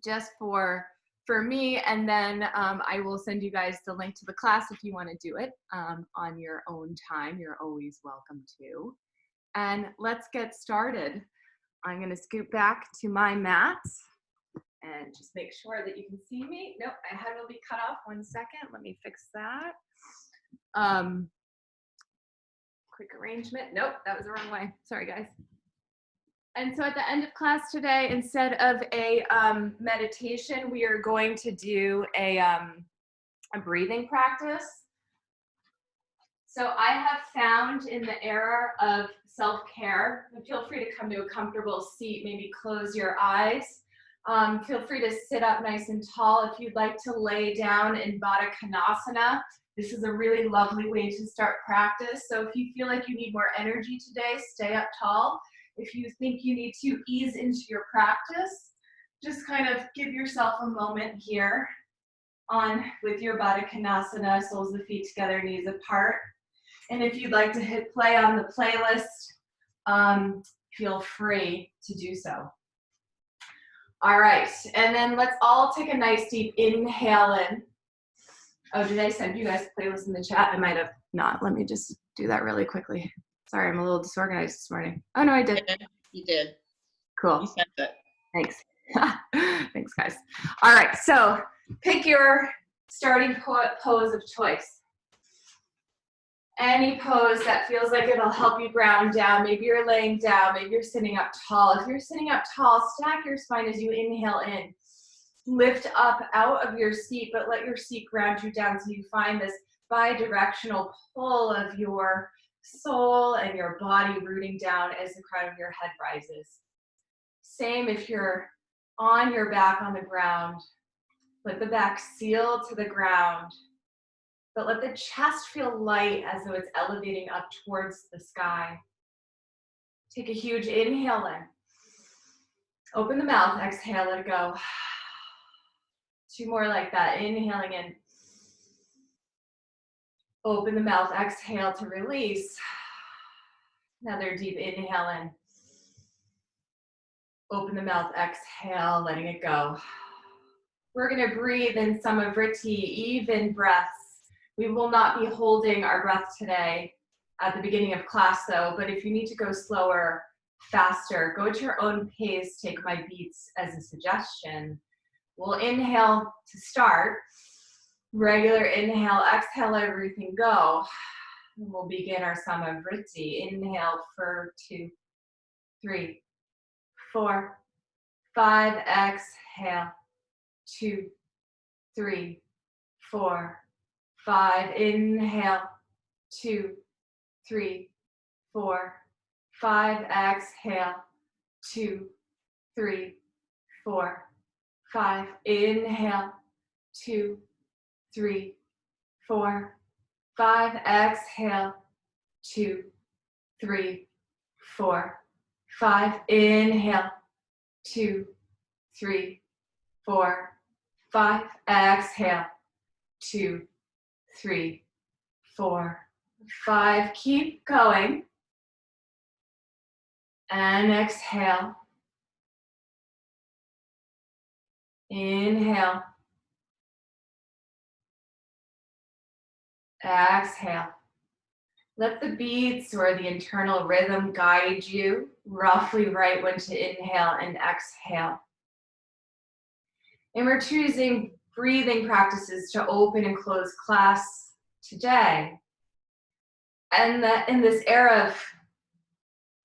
just for me, and then I will send you guys the link to the class if you want to do it on your own time. You're always welcome to. And let's get started. I'm going to scoot back to my mat and just make sure that you can see me. Nope, my head will be cut off. 1 second. Let me fix that. Quick arrangement. Nope, that was the wrong way. Sorry, guys. And so at the end of class today, instead of a meditation, we are going to do a breathing practice. So I have found in the era of self-care, and feel free to come to a comfortable seat, maybe close your eyes. Feel free to sit up nice and tall. If you'd like to lay down in Baddha Konasana, this is a really lovely way to start practice. So if you feel like you need more energy today, stay up tall. If you think you need to ease into your practice, just kind of give yourself a moment here on with your Baddha Konasana, soles of the feet together, knees apart. And if you'd like to hit play on the playlist, feel free to do so. All right, and then let's all take a nice deep inhale in. Oh, did I send you guys the playlist in the chat? I might have not. Let me just do that really quickly. Sorry, I'm a little disorganized this morning. Oh, no, I did. You did. Cool. You sent it. Thanks. Thanks, guys. All right, so pick your starting pose of choice. Any pose that feels like it'll help you ground down. Maybe you're laying down, maybe you're sitting up tall. If you're sitting up tall, stack your spine as you inhale in. Lift up out of your seat, but let your seat ground you down so you find this bi-directional pull of your soul and your body rooting down as the crown of your head rises. Same if you're on your back on the ground. Let the back seal to the ground, but let the chest feel light as though it's elevating up towards the sky. Take a huge inhale in. Open the mouth, exhale, let it go. 2 more like that, inhaling in. Open the mouth, exhale to release. Another deep inhale in. Open the mouth, exhale, letting it go. We're gonna breathe in Samavriti, even breaths. We will not be holding our breath today at the beginning of class though, but if you need to go slower, faster, go at your own pace, take my beats as a suggestion. We'll inhale to start. Regular inhale, exhale, let everything go. And we'll begin our Samavriti. Inhale for 2, 3, 4, 5. Exhale. 2, 3, 4, 5. Inhale. 2, 3, 4, 5. Exhale. 2, 3, 4, 5. Inhale. 2, 3, 4, 5. Exhale. 2, 3, 4, 5. Inhale. 2, 3, 4, 5. Exhale. 2, 3, 4, 5. Keep going. And exhale. Inhale. Exhale. Let the beats or the internal rhythm guide you roughly right when to inhale and exhale. And we're choosing breathing practices to open and close class today. And that in this era of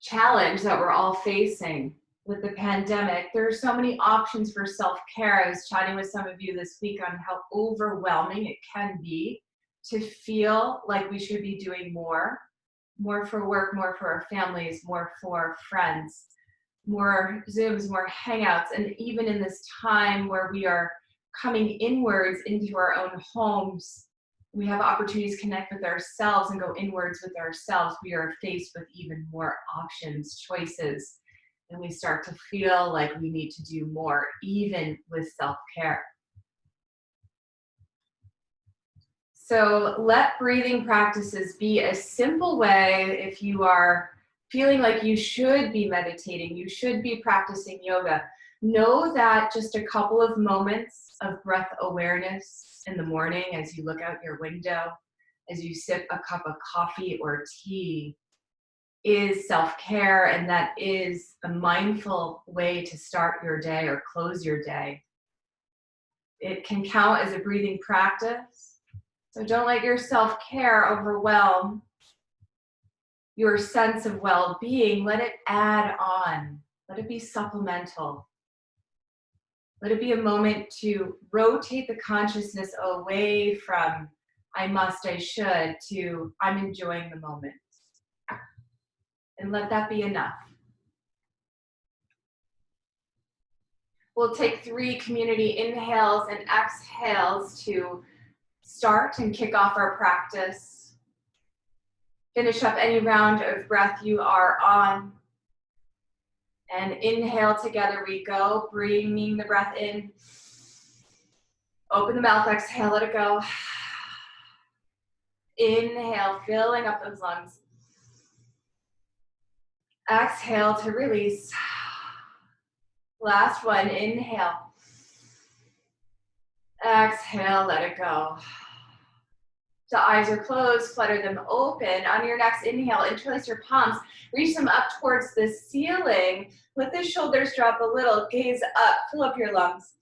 challenge that we're all facing with the pandemic, there are so many options for self-care. I was chatting with some of you this week on how overwhelming it can be to feel like we should be doing more for work, more for our families, more for friends, more Zooms, more Hangouts. And even in this time where we are coming inwards into our own homes, we have opportunities to connect with ourselves and go inwards with ourselves. We are faced with even more options, choices, and we start to feel like we need to do more, even with self-care. So let breathing practices be a simple way if you are feeling like you should be meditating, you should be practicing yoga. Know that just a couple of moments of breath awareness in the morning as you look out your window, as you sip a cup of coffee or tea, is self-care, and that is a mindful way to start your day or close your day. It can count as a breathing practice, so don't let your self-care overwhelm your sense of well-being. Let it add on. Let it be supplemental. Let it be a moment to rotate the consciousness away from I must, I should, to I'm enjoying the moment. And let that be enough. We'll take 3 community inhales and exhales to start and kick off our practice. Finish up any round of breath you are on. And inhale, together we go, bringing the breath in. Open the mouth, exhale, let it go. Inhale, filling up those lungs. Exhale to release. Last one, inhale. Exhale, let it go. The eyes are closed, flutter them open. On your next inhale, interlace your palms, reach them up towards the ceiling. Let the shoulders drop a little, gaze up, fill up your lungs.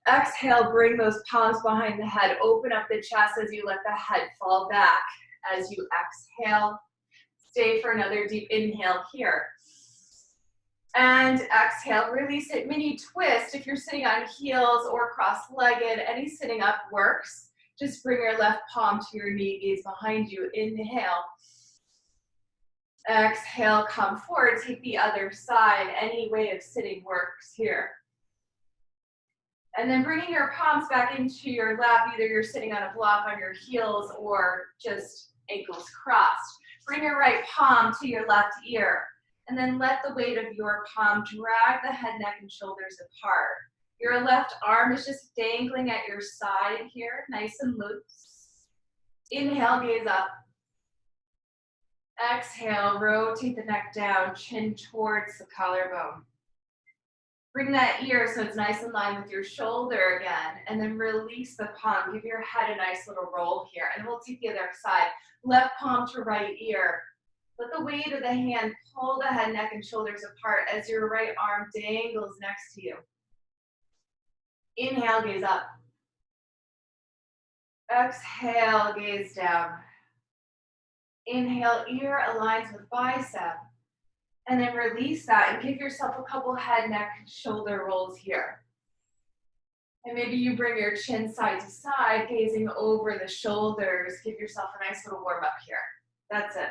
Exhale, bring those palms behind the head, open up the chest as you let the head fall back. As you exhale, stay for another deep inhale here. And exhale, release it, mini twist. If you're sitting on heels or cross-legged, any sitting up works. Just bring your left palm to your knee, gaze behind you. Inhale. Exhale, come forward, take the other side. Any way of sitting works here. And then bringing your palms back into your lap, either you're sitting on a block on your heels or just ankles crossed. Bring your right palm to your left ear. And then let the weight of your palm drag the head, neck, and shoulders apart. Your left arm is just dangling at your side here, nice and loose. Inhale, gaze up. Exhale, rotate the neck down, chin towards the collarbone. Bring that ear so it's nice in line with your shoulder again, and then release the palm. Give your head a nice little roll here, and we'll take the other side. Left palm to right ear. Let the weight of the hand pull the head, neck, and shoulders apart as your right arm dangles next to you. Inhale, gaze up. Exhale, gaze down. Inhale, ear aligns with bicep. And then release that and give yourself a couple head, neck, shoulder rolls here. And maybe you bring your chin side to side, gazing over the shoulders. Give yourself a nice little warm up here. That's it.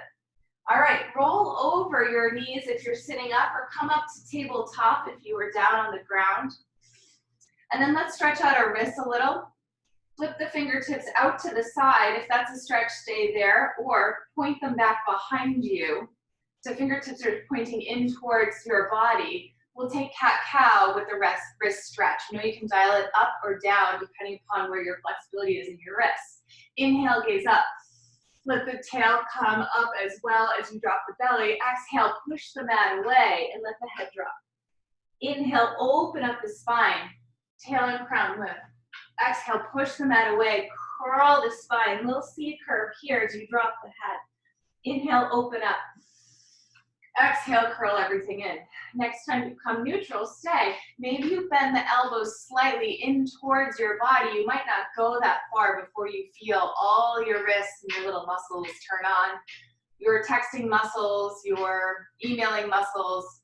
All right, roll over your knees if you're sitting up, or come up to tabletop if you were down on the ground. And then let's stretch out our wrists a little. Flip the fingertips out to the side. If that's a stretch, stay there, or point them back behind you. So fingertips are pointing in towards your body. We'll take cat-cow with the wrist stretch. You know, you can dial it up or down depending upon where your flexibility is in your wrists. Inhale, gaze up. Let the tail come up as well as you drop the belly. Exhale, push the mat away and let the head drop. Inhale, open up the spine. Tail and crown lift. Exhale, push the mat away. Curl the spine. Little C curve here as you drop the head. Inhale, open up. Exhale, curl everything in. Next time you come neutral, stay. Maybe you bend the elbows slightly in towards your body. You might not go that far before you feel all your wrists and your little muscles turn on. Your texting muscles, your emailing muscles.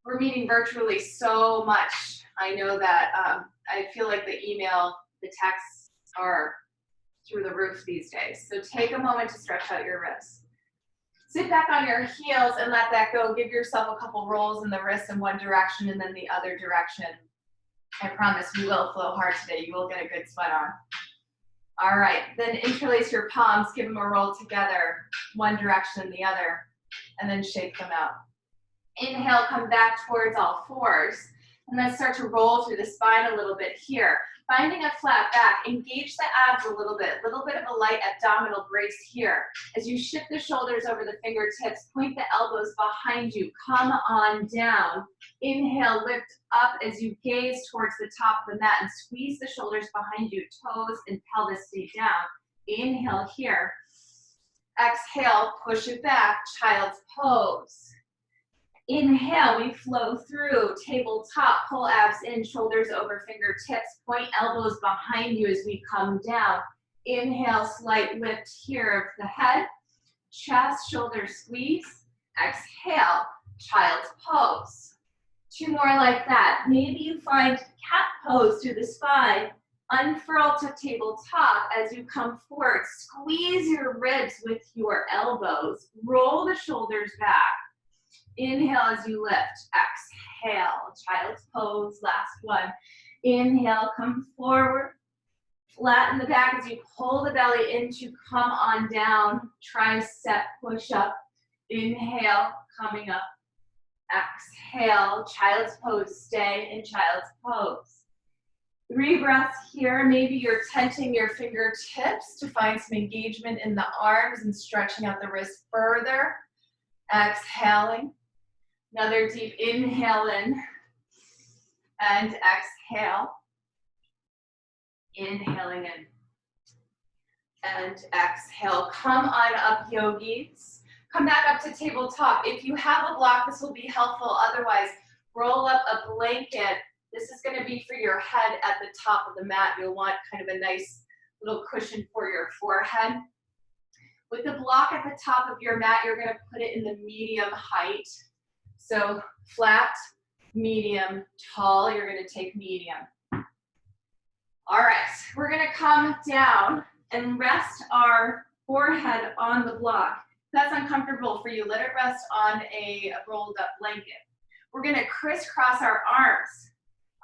We're meeting virtually so much. I know that I feel like the email, the texts are through the roof these days. So take a moment to stretch out your wrists. Sit back on your heels and let that go. Give yourself a couple rolls in the wrists in one direction and then the other direction. I promise we will flow hard today. You will get a good sweat on. All right, then interlace your palms, give them a roll together, one direction and the other, and then shake them out. Inhale, come back towards all fours, and then start to roll through the spine a little bit here. Finding a flat back, engage the abs a little bit of a light abdominal brace here. As you shift the shoulders over the fingertips, point the elbows behind you, come on down. Inhale, lift up as you gaze towards the top of the mat and squeeze the shoulders behind you, toes and pelvis stay down. Inhale here. Exhale, push it back, child's pose. Inhale, we flow through, tabletop, pull abs in, shoulders over fingertips, point elbows behind you as we come down. Inhale, slight lift here of the head, chest, shoulders squeeze. Exhale, child's pose. 2 more like that. Maybe you find cat pose through the spine. Unfurl to tabletop as you come forward. Squeeze your ribs with your elbows. Roll the shoulders back. Inhale as you lift. Exhale, child's pose, last one. Inhale, come forward. Flatten the back as you pull the belly in to come on down. Tricep push up. Inhale, coming up. Exhale, child's pose, stay in child's pose. 3 breaths here. Maybe you're tenting your fingertips to find some engagement in the arms and stretching out the wrists further. Exhaling. Another deep inhale in and exhale. Inhaling in and exhale. Come on up, yogis. Come back up to tabletop. If you have a block, this will be helpful. Otherwise, roll up a blanket. This is going to be for your head at the top of the mat. You'll want kind of a nice little cushion for your forehead. With the block at the top of your mat, you're going to put it in the medium height. So flat, medium, tall, you're going to take medium. All right, we're going to come down and rest our forehead on the block. If that's uncomfortable for you, let it rest on a rolled up blanket. We're going to crisscross our arms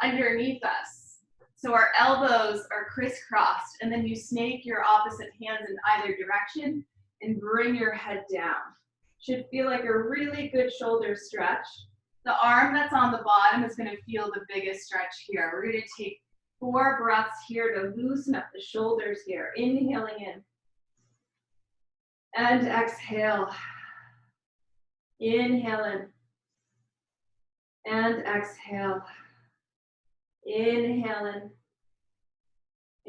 underneath us. So our elbows are crisscrossed, and then you snake your opposite hands in either direction and bring your head down. Should feel like a really good shoulder stretch. The arm that's on the bottom is going to feel the biggest stretch here. We're going to take 4 breaths here to loosen up the shoulders here. Inhaling in. And exhale. Inhale in. And exhale. Inhale in.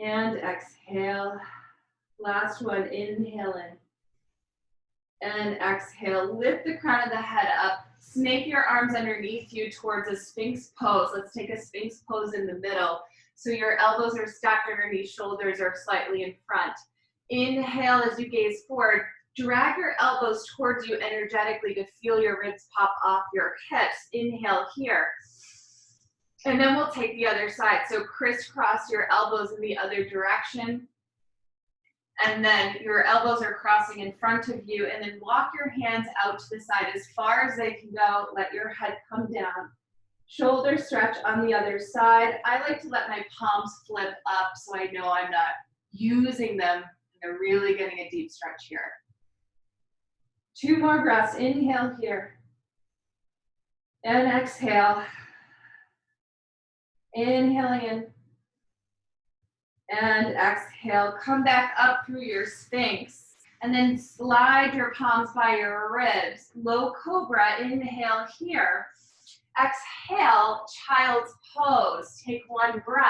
And exhale. Last one, inhale in. And exhale, lift the crown of the head up. Snake your arms underneath you towards a Sphinx pose. Let's take a Sphinx pose in the middle. So your elbows are stacked underneath, shoulders are slightly in front. Inhale as you gaze forward. Drag your elbows towards you energetically to feel your ribs pop off your hips. Inhale here. And then we'll take the other side. So crisscross your elbows in the other direction. And then your elbows are crossing in front of you, and then walk your hands out to the side as far as they can go. Let your head come down. Shoulder stretch on the other side. I like to let my palms flip up so I know I'm not using them. They're really getting a deep stretch here. 2 more breaths. Inhale here. And exhale. Inhaling in. And exhale, come back up through your Sphinx, and then slide your palms by your ribs. Low cobra, inhale here. Exhale, child's pose. Take 1 breath.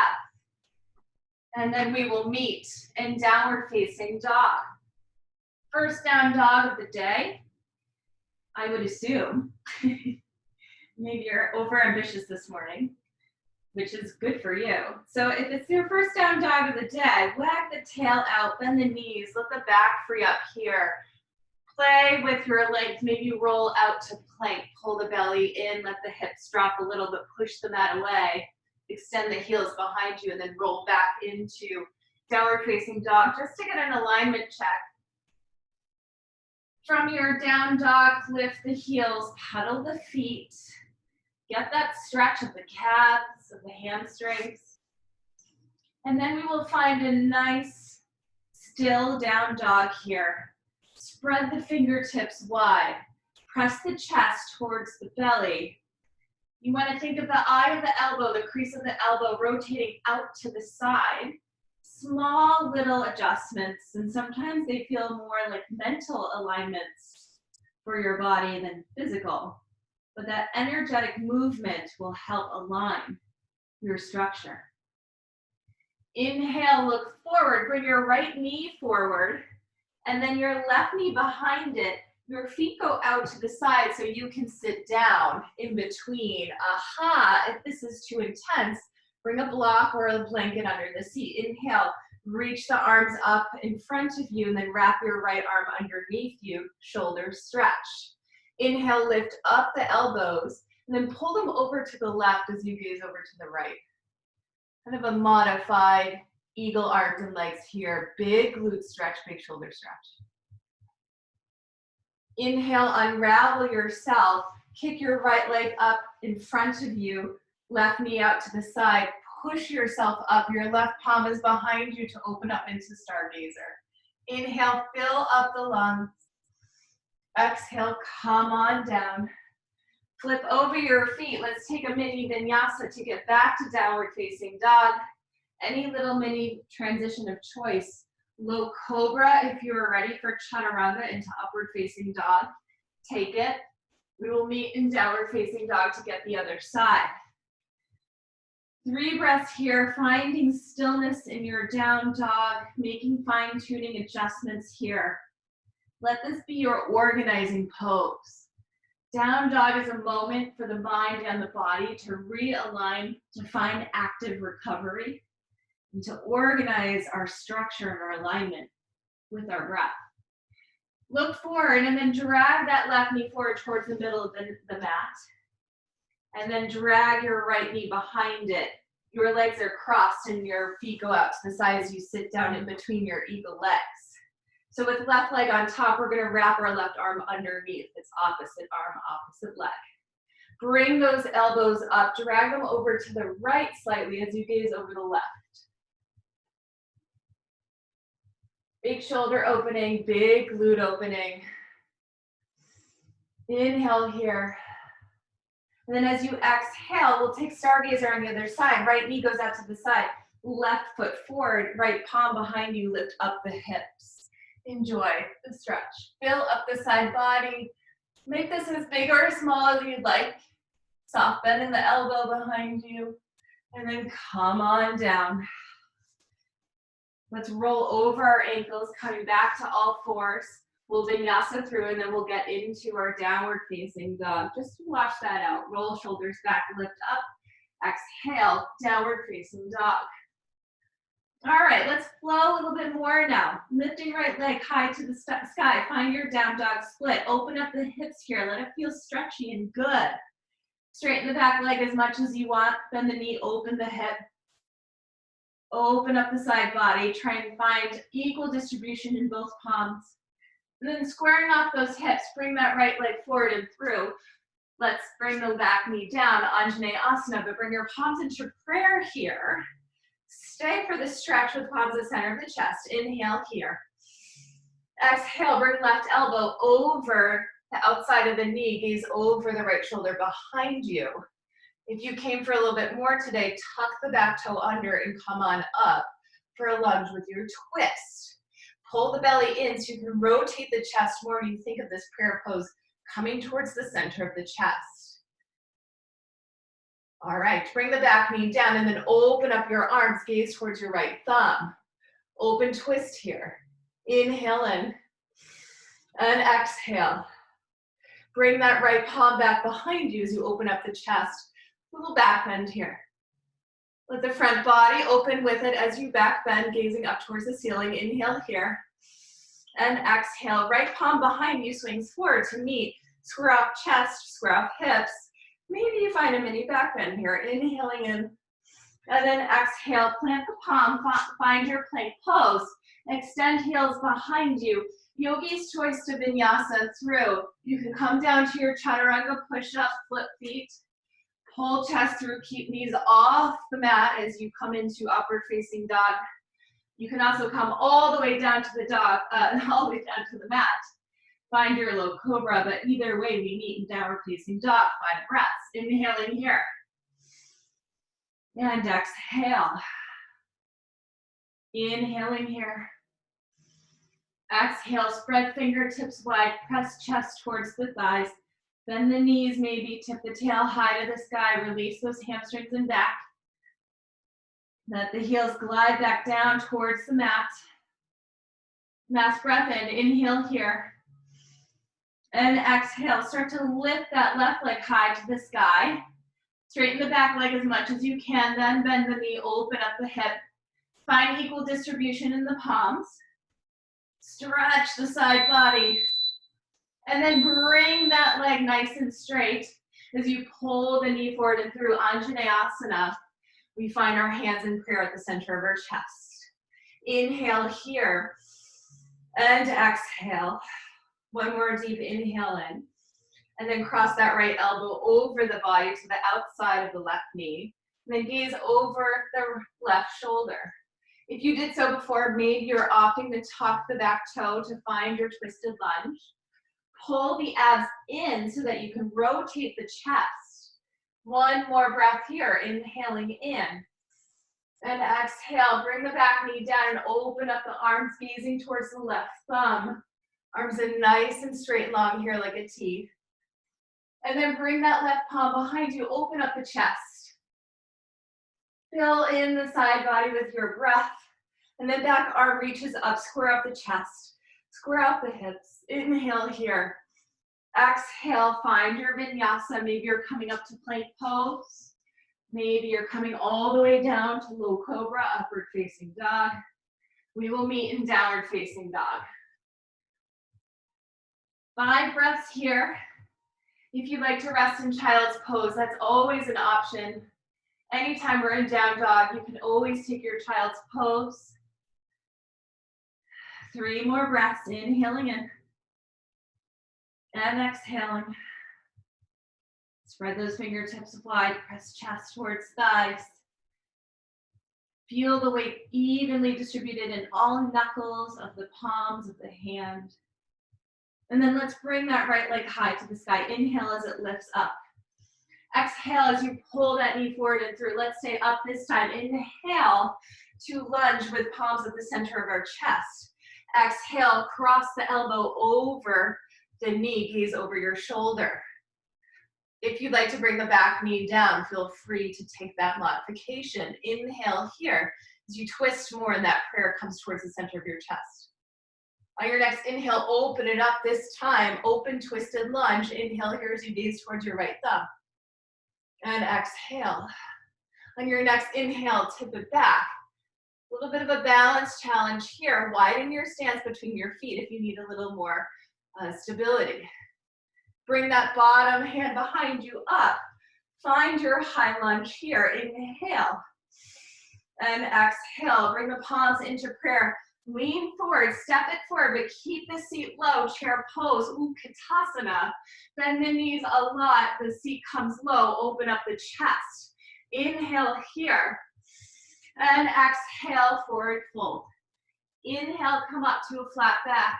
And then we will meet in downward facing dog. First down dog of the day, I would assume. Maybe you're over ambitious this morning, which is good for you. So if it's your first down dog of the day, wag the tail out, bend the knees, let the back free up here. Play with your legs, maybe roll out to plank, pull the belly in, let the hips drop a little bit, push the mat away, extend the heels behind you, and then roll back into downward facing dog, just to get an alignment check. From your down dog, lift the heels, pedal the feet. Get that stretch of the calves, of the hamstrings. And then we will find a nice, still down dog here. Spread the fingertips wide. Press the chest towards the belly. You want to think of the eye of the elbow, the crease of the elbow rotating out to the side. Small little adjustments, and sometimes they feel more like mental alignments for your body than physical. But that energetic movement will help align your structure. Inhale, look forward, bring your right knee forward, and then your left knee behind it. Your feet go out to the side so you can sit down in between. Aha, if this is too intense, bring a block or a blanket under the seat. Inhale, reach the arms up in front of you, and then wrap your right arm underneath you, shoulders stretch. Inhale, lift up the elbows, and then pull them over to the left as you gaze over to the right. Kind of a modified eagle arms and legs here. Big glute stretch, big shoulder stretch. Inhale, unravel yourself. Kick your right leg up in front of you. Left knee out to the side. Push yourself up. Your left palm is behind you to open up into stargazer. Inhale, fill up the lungs. Exhale, come on down. Flip over your feet. Let's take a mini vinyasa to get back to downward facing dog. Any little mini transition of choice. Low cobra if you are ready for chaturanga into upward facing dog. Take it. We will meet in downward facing dog to get the other side. 3 breaths here, finding stillness in your down dog, making fine-tuning adjustments here. Let this be your organizing pose. Down dog is a moment for the mind and the body to realign, to find active recovery, and to organize our structure and our alignment with our breath. Look forward and then drag that left knee forward towards the middle of the mat. And then drag your right knee behind it. Your legs are crossed and your feet go out to the side as you sit down in between your eagle legs. So with left leg on top, we're gonna wrap our left arm underneath. It's opposite arm, opposite leg. Bring those elbows up, drag them over to the right slightly as you gaze over the left. Big shoulder opening, big glute opening. Inhale here. And then as you exhale, we'll take stargazer on the other side. Right knee goes out to the side, left foot forward, right palm behind you, lift up the hips. Enjoy the stretch. Fill up the side body. Make this as big or as small as you'd like. Soft bend in the elbow behind you. And then come on down. Let's roll over our ankles, coming back to all fours. We'll vinyasa through and then we'll get into our downward facing dog. Just to wash that out. Roll shoulders back, lift up. Exhale, downward facing dog. All right, let's flow a little bit more now. Lifting right leg high to the sky. Find your down dog split. Open up the hips here. Let it feel stretchy and good. Straighten the back leg as much as you want. Bend the knee, open the hip. Open up the side body. Try and find equal distribution in both palms. And then squaring off those hips, bring that right leg forward and through. Let's bring the back knee down, Anjaneyasana, but bring your palms into prayer here. Stay for the stretch with palms at the center of the chest. Inhale here. Exhale, bring left elbow over the outside of the knee, gaze over the right shoulder behind you. If you came for a little bit more today, tuck the back toe under and come on up for a lunge with your twist. Pull the belly in so you can rotate the chest more when you think of this prayer pose coming towards the center of the chest. All right, bring the back knee down and then open up your arms, gaze towards your right thumb. Open twist here. Inhale in and exhale. Bring that right palm back behind you as you open up the chest. Little back bend here. Let the front body open with it as you back bend, gazing up towards the ceiling. Inhale here. And exhale. Right palm behind you swings forward to meet. Square off chest, square off hips. Maybe you find a mini back bend here. Inhaling in. And then exhale. Plant the palm. Find your plank pose. Extend heels behind you. Yogi's choice to vinyasa through. You can come down to your chaturanga push-up, flip feet. Pull chest through, keep knees off the mat as you come into upward facing dog. You can also come all the way down to the dog, all the way down to the mat. Find your low cobra, but either way, we meet in downward facing dog. 5 breaths. Inhaling here. And exhale. Inhaling here. Exhale, spread fingertips wide, press chest towards the thighs. Bend the knees, maybe tip the tail high to the sky. Release those hamstrings and back. Let the heels glide back down towards the mat. Last breath in, inhale here. And exhale, start to lift that left leg high to the sky. Straighten the back leg as much as you can, then bend the knee, open up the hip. Find equal distribution in the palms. Stretch the side body. And then bring that leg nice and straight as you pull the knee forward and through Anjaneyasana. We find our hands in prayer at the center of our chest. Inhale here and exhale. One more deep inhale in. And then cross that right elbow over the body to the outside of the left knee. And then gaze over the left shoulder. If you did so before, maybe you're opting to tuck the back toe to find your twisted lunge. Pull the abs in so that you can rotate the chest. One more breath here, inhaling in. And exhale, bring the back knee down and open up the arms, gazing towards the left thumb. Arms in nice and straight and long here like a T. And then bring that left palm behind you, open up the chest. Fill in the side body with your breath. And then back arm reaches up, square up the chest. Square out the hips. Inhale here. Exhale, find your vinyasa. Maybe you're coming up to plank pose. Maybe you're coming all the way down to low cobra, upward facing dog. We will meet in downward facing dog. 5 breaths here. If you'd like to rest in child's pose, that's always an option. Anytime we're in down dog, you can always take your child's pose. 3 more breaths, inhaling in and exhaling. Spread those fingertips wide, press chest towards thighs. Feel the weight evenly distributed in all knuckles of the palms of the hand. And then let's bring that right leg high to the sky. Inhale as it lifts up. Exhale as you pull that knee forward and through. Let's stay up this time. Inhale to lunge with palms at the center of our chest. Exhale, cross the elbow over the knee, gaze over your shoulder. If you'd like to bring the back knee down, feel free to take that modification. Inhale here as you twist more and that prayer comes towards the center of your chest. On your next inhale, open it up this time. Open, twisted lunge. Inhale here as you gaze towards your right thumb. And exhale. On your next inhale, tip it back. A little bit of a balance challenge here. Widen your stance between your feet if you need a little more stability. Bring that bottom hand behind you up. Find your high lunge here. Inhale. And exhale. Bring the palms into prayer. Lean forward, step it forward, but keep the seat low, chair pose, Utkatasana. Bend the knees a lot, the seat comes low, open up the chest. Inhale here, and exhale, forward fold. Inhale, come up to a flat back.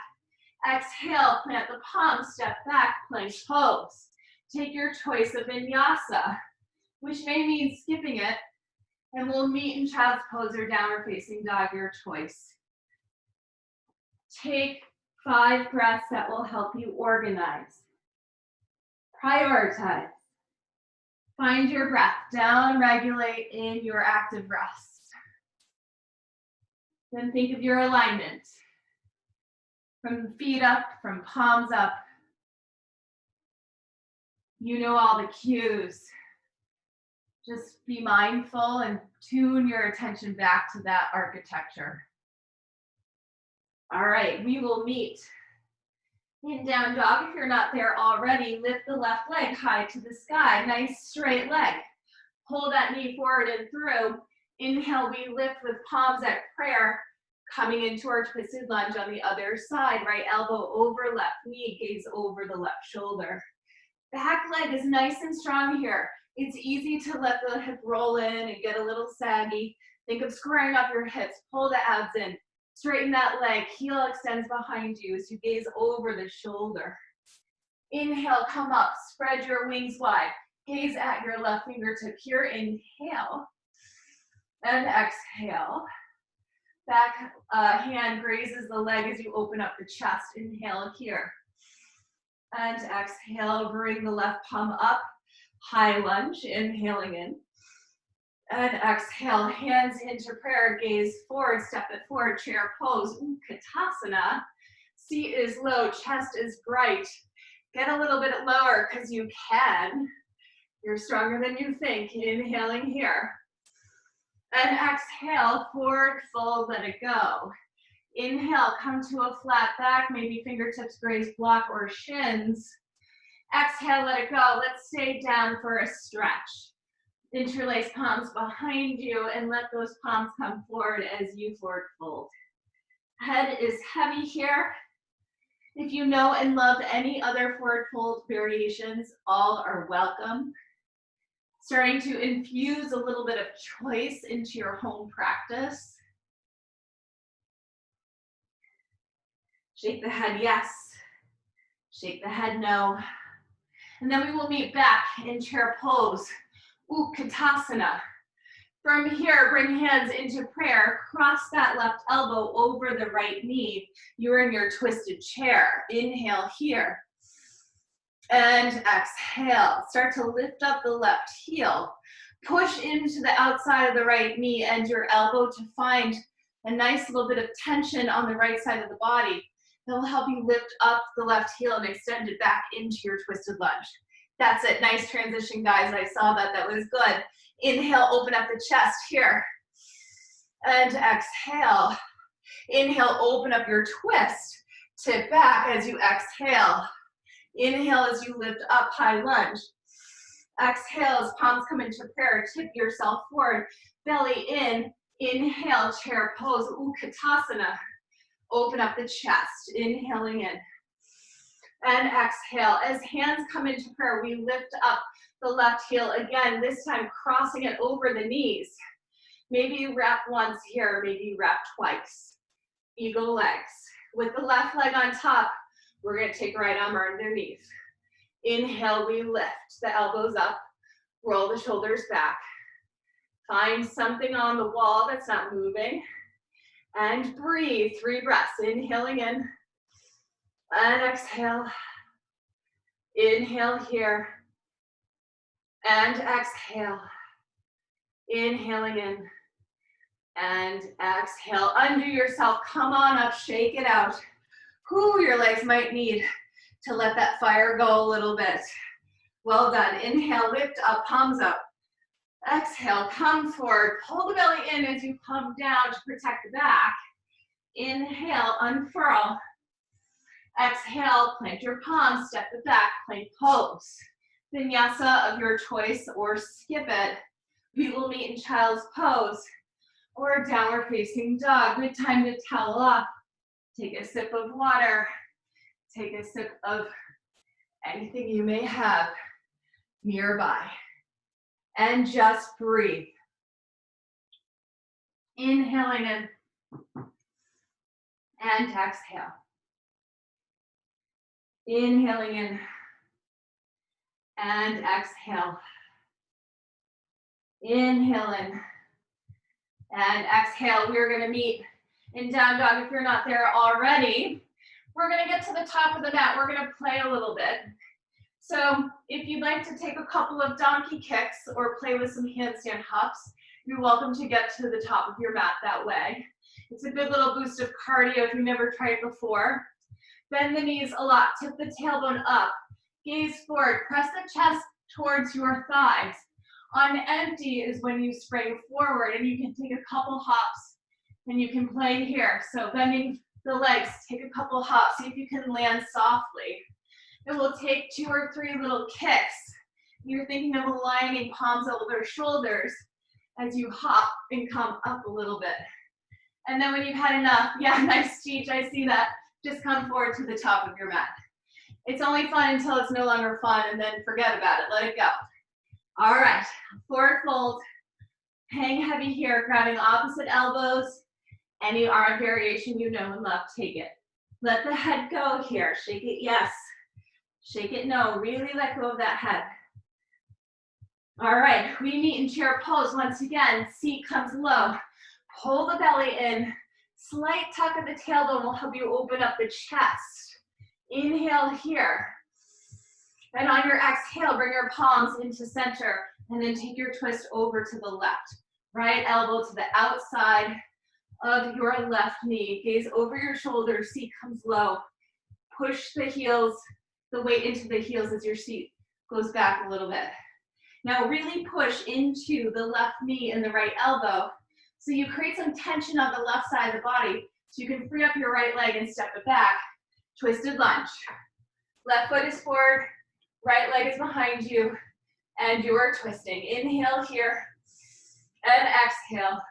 Exhale, plant the palms, step back, plank pose. Take your choice of vinyasa, which may mean skipping it, and we'll meet in child's pose or downward facing dog, your choice. Take 5 breaths that will help you organize. Prioritize. Find your breath. Down, regulate in your active rest. Then think of your alignment. From feet up, from palms up. You know all the cues. Just be mindful and tune your attention back to that architecture. All right, we will meet in down dog. If you're not there already, lift the left leg high to the sky. Nice straight leg. Pull that knee forward and through. Inhale, we lift with palms at prayer, coming into our twisted lunge on the other side. Right elbow over left knee, gaze over the left shoulder. Back leg is nice and strong here. It's easy to let the hip roll in and get a little saggy. Think of squaring up your hips. Pull the abs in. Straighten that leg, heel extends behind you as you gaze over the shoulder. Inhale, come up, spread your wings wide. Gaze at your left fingertip here, inhale. And exhale. Back hand grazes the leg as you open up the chest. Inhale here. And exhale, bring the left palm up. High lunge, inhaling in. And exhale, hands into prayer, gaze forward, step it forward, chair pose, Utkatasana. Seat is low, chest is bright. Get a little bit lower because you can. You're stronger than you think. Inhaling here. And exhale, forward fold, let it go. Inhale, come to a flat back, maybe fingertips graze block or shins. Exhale, let it go. Let's stay down for a stretch. Interlace palms behind you and let those palms come forward as you forward fold. Head is heavy here. If you know and love any other forward fold variations, all are welcome. Starting to infuse a little bit of choice into your home practice. Shake the head yes. Shake the head no. And then we will meet back in chair pose. Utkatasana. From here, bring hands into prayer. Cross that left elbow over the right knee. You're in your twisted chair. Inhale here. And exhale. Start to lift up the left heel. Push into the outside of the right knee and your elbow to find a nice little bit of tension on the right side of the body. That will help you lift up the left heel and extend it back into your twisted lunge. That's it. Nice transition, guys. I saw that. That was good. Inhale, open up the chest here. And exhale. Inhale, open up your twist. Tip back as you exhale. Inhale as you lift up, high lunge. Exhale as palms come into prayer. Tip yourself forward. Belly in. Inhale, chair pose, Utkatasana. Open up the chest. Inhaling in. And exhale. As hands come into prayer, we lift up the left heel again, this time crossing it over the knees. Maybe you wrap once here, maybe you wrap twice. Eagle legs. With the left leg on top, we're going to take right arm underneath. Inhale, we lift the elbows up, roll the shoulders back. Find something on the wall that's not moving. And breathe, 3 breaths. Inhaling in. And exhale. Inhale here. And exhale. Inhaling in. And exhale. Undo yourself. Come on up. Shake it out. Whew, your legs might need to let that fire go a little bit. Well done. Inhale, lift up, palms up. Exhale, come forward. Pull the belly in as you come down to protect the back. Inhale, unfurl. Exhale, plant your palms, step it back, plank pose. Vinyasa of your choice or skip it. We will meet in child's pose or downward facing dog. Good time to towel up. Take a sip of water. Take a sip of anything you may have nearby. And just breathe. Inhaling in. And exhale. Inhaling in. And exhale. Inhale in. And exhale. We're going to meet in down dog if you're not there already. We're going to get to the top of the mat. We're going to play a little bit. So if you'd like to take a couple of donkey kicks or play with some handstand hops, you're welcome to get to the top of your mat that way. It's a good little boost of cardio if you've never tried it before. Bend the knees a lot. Tip the tailbone up. Gaze forward. Press the chest towards your thighs. On empty is when you spring forward, and you can take a couple hops and you can play here. So bending the legs, take a couple hops. See if you can land softly. It will take 2 or 3 little kicks. You're thinking of aligning palms over shoulders as you hop and come up a little bit. And then when you've had enough, yeah, nice Cheech, I see that. Just come forward to the top of your mat. It's only fun until it's no longer fun, and then forget about it. Let it go. All right, forward fold. Hang heavy here, grabbing opposite elbows Any arm variation you know and love, take it. Let the head go here. Shake it, yes. Shake it, no. Really let go of that head. All right, we meet in chair pose. Once again, seat comes low. Pull the belly in. Slight tuck of the tailbone will help you open up the chest. Inhale here. And on your exhale, bring your palms into center. And then take your twist over to the left. Right elbow to the outside of your left knee. Gaze over your shoulders. Seat comes low. Push the heels, the weight into the heels as your seat goes back a little bit. Now really push into the left knee and the right elbow. So you create some tension on the left side of the body so you can free up your right leg and step it back. Twisted lunge. Left foot is forward, right leg is behind you, and you're twisting. Inhale here, and exhale.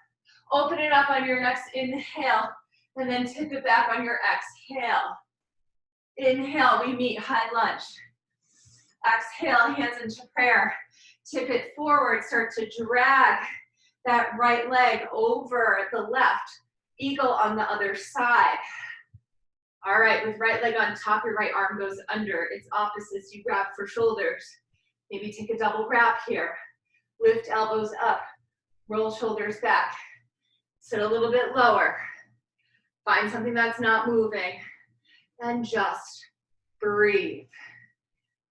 Open it up on your next inhale, and then tip it back on your exhale. Inhale, we meet high lunge. Exhale, hands into prayer. Tip it forward, start to drag that right leg over the left. Eagle on the other side. All right, with right leg on top, your right arm goes under. It's opposites, you grab for shoulders. Maybe take a double wrap here. Lift elbows up, roll shoulders back. Sit a little bit lower. Find something that's not moving. And just breathe.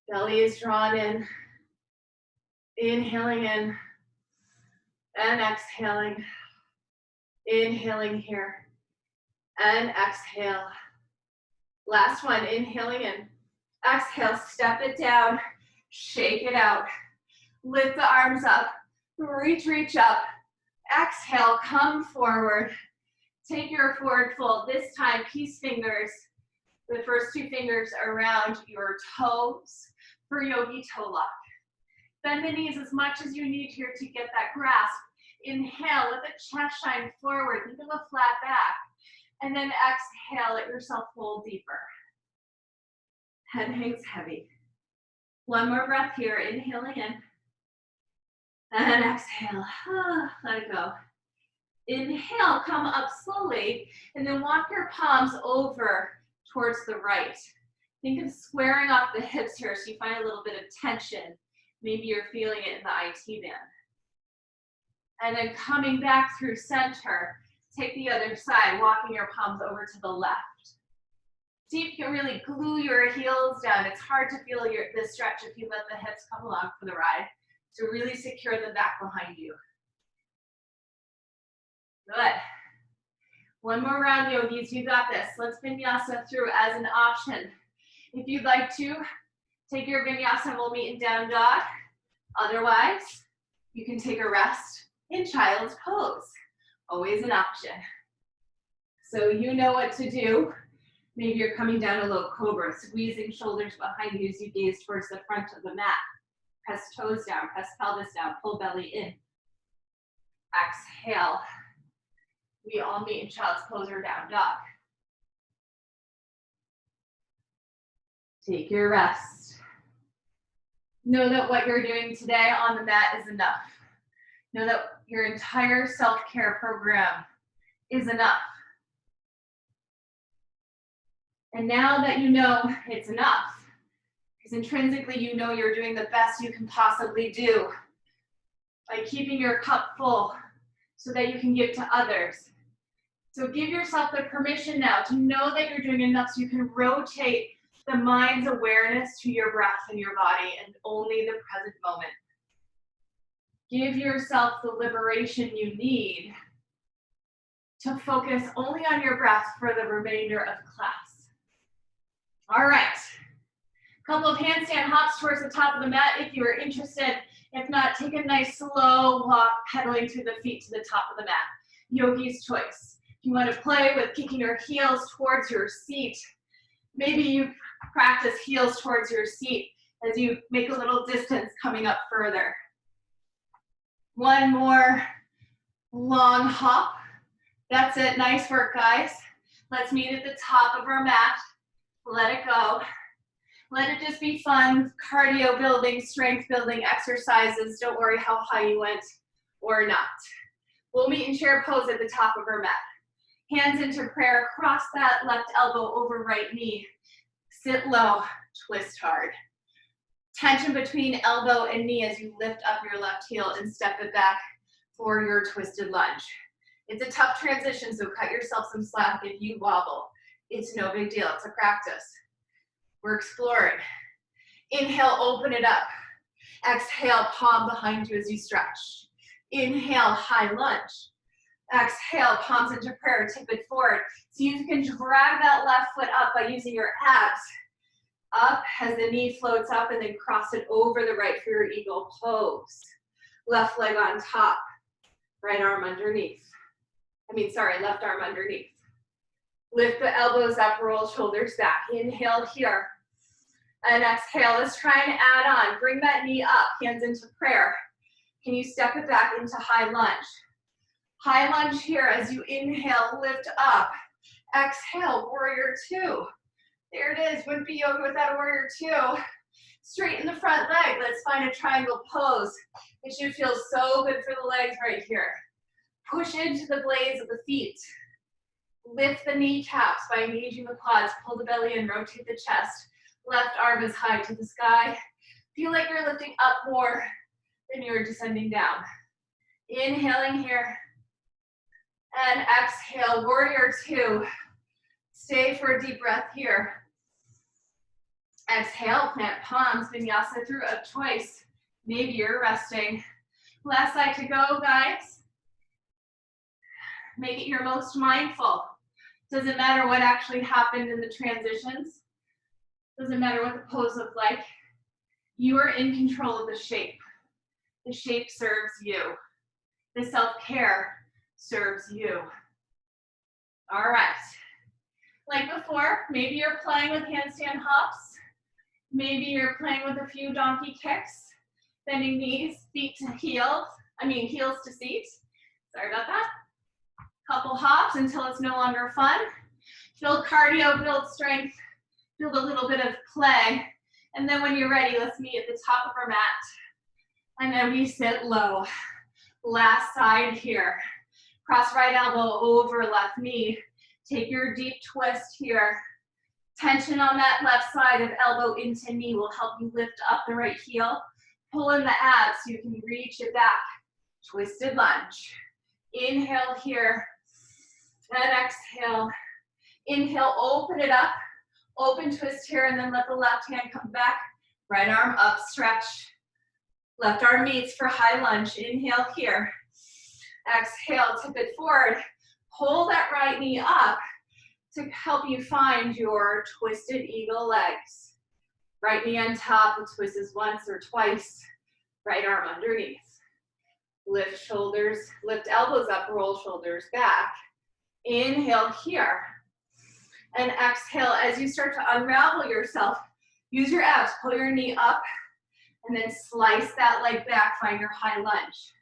Belly is drawn in. Inhaling in. And exhaling. Inhaling here. And exhale. Last one, inhaling in. Exhale, step it down. Shake it out. Lift the arms up. Reach up. Exhale, come forward. Take your forward fold. This time, peace fingers. The first two fingers around your toes for yogi toe lock. Bend the knees as much as you need here to get that grasp. Inhale, let the chest shine forward. Think of a flat back. And then exhale, let yourself fold deeper. Head hangs heavy. One more breath here, inhaling in. And exhale, let it go. Inhale, come up slowly, and then walk your palms over towards the right. Think of squaring off the hips here so you find a little bit of tension. Maybe you're feeling it in the IT band. And then coming back through center, take the other side, walking your palms over to the left. See if you can really glue your heels down. It's hard to feel this stretch if you let the hips come along for the ride. So really secure the back behind you. Good. One more round, yogis, you got this. Let's vinyasa through as an option. If you'd like to, take your vinyasa and we'll meet in down dog. Otherwise, you can take a rest in child's pose. Always an option. So you know what to do. Maybe you're coming down a low cobra, squeezing shoulders behind you as you gaze towards the front of the mat. Press toes down, press pelvis down, pull belly in. Exhale. We all meet in child's pose or down dog. Take your rest. Know that what you're doing today on the mat is enough. Know that your entire self-care program is enough. And now that you know it's enough, because intrinsically you know you're doing the best you can possibly do by keeping your cup full so that you can give to others. So give yourself the permission now to know that you're doing enough so you can rotate the mind's awareness to your breath and your body and only the present moment. Give yourself the liberation you need to focus only on your breath for the remainder of class. All right. Couple of handstand hops towards the top of the mat if you are interested. If not, take a nice slow walk, pedaling through the feet to the top of the mat. Yogi's choice. If you want to play with kicking your heels towards your seat, maybe you practice heels towards your seat as you make a little distance coming up further. One more long hop. That's it. Nice work, guys. Let's meet at the top of our mat. Let it go. Let it just be fun, cardio building, strength building exercises. Don't worry how high you went or not. We'll meet in chair pose at the top of our mat. Hands into prayer, cross that left elbow over right knee. Sit low, twist hard. Tension between elbow and knee as you lift up your left heel and step it back for your twisted lunge. It's a tough transition, so cut yourself some slack if you wobble. It's no big deal, it's a practice. We're exploring. Inhale, open it up. Exhale, palm behind you as you stretch. Inhale, high lunge. Exhale, palms into prayer, tip it forward. See if you can drag that left foot up by using your abs. Up as the knee floats up and then cross it over the right for your eagle pose. Left leg on top, right arm underneath. Left arm underneath. Lift the elbows up, roll shoulders back. Inhale here. And exhale, let's try and add on. Bring that knee up, hands into prayer. Can you step it back into high lunge? High lunge here as you inhale, lift up. Exhale, warrior two. There it is, wouldn't be yoga without a warrior two. Straighten the front leg, let's find a triangle pose. It should feel so good for the legs right here. Push into the blades of the feet. Lift the kneecaps by engaging the quads, pull the belly in, rotate the chest. Left arm is high to the sky. Feel like you're lifting up more than you're descending down. Inhaling here. And exhale, warrior two. Stay for a deep breath here. Exhale, plant palms, vinyasa through of choice. Maybe you're resting. Last side to go, guys. Make it your most mindful. Doesn't matter what actually happened in the transitions. Doesn't matter what the pose looked like. You are in control of the shape. The shape serves you. The self-care serves you. All right. Like before, maybe you're playing with handstand hops. Maybe you're playing with a few donkey kicks. Bending knees, feet to heels. Heels to seat. Sorry about that. Couple hops until it's no longer fun. Build cardio, build strength, build a little bit of play. And then when you're ready, let's meet at the top of our mat. And then we sit low. Last side here. Cross right elbow over left knee. Take your deep twist here. Tension on that left side of elbow into knee will help you lift up the right heel. Pull in the abs so you can reach it back. Twisted lunge. Inhale here. And exhale. Inhale, open it up. Open twist here, and then let the left hand come back. Right arm up, stretch. Left arm meets for high lunge. Inhale here. Exhale, tip it forward. Pull that right knee up to help you find your twisted eagle legs. Right knee on top, the twist is once or twice. Right arm underneath. Lift shoulders, lift elbows up, roll shoulders back. Inhale here. And exhale as you start to unravel yourself. Use your abs, pull your knee up, and then slice that leg back, find your high lunge.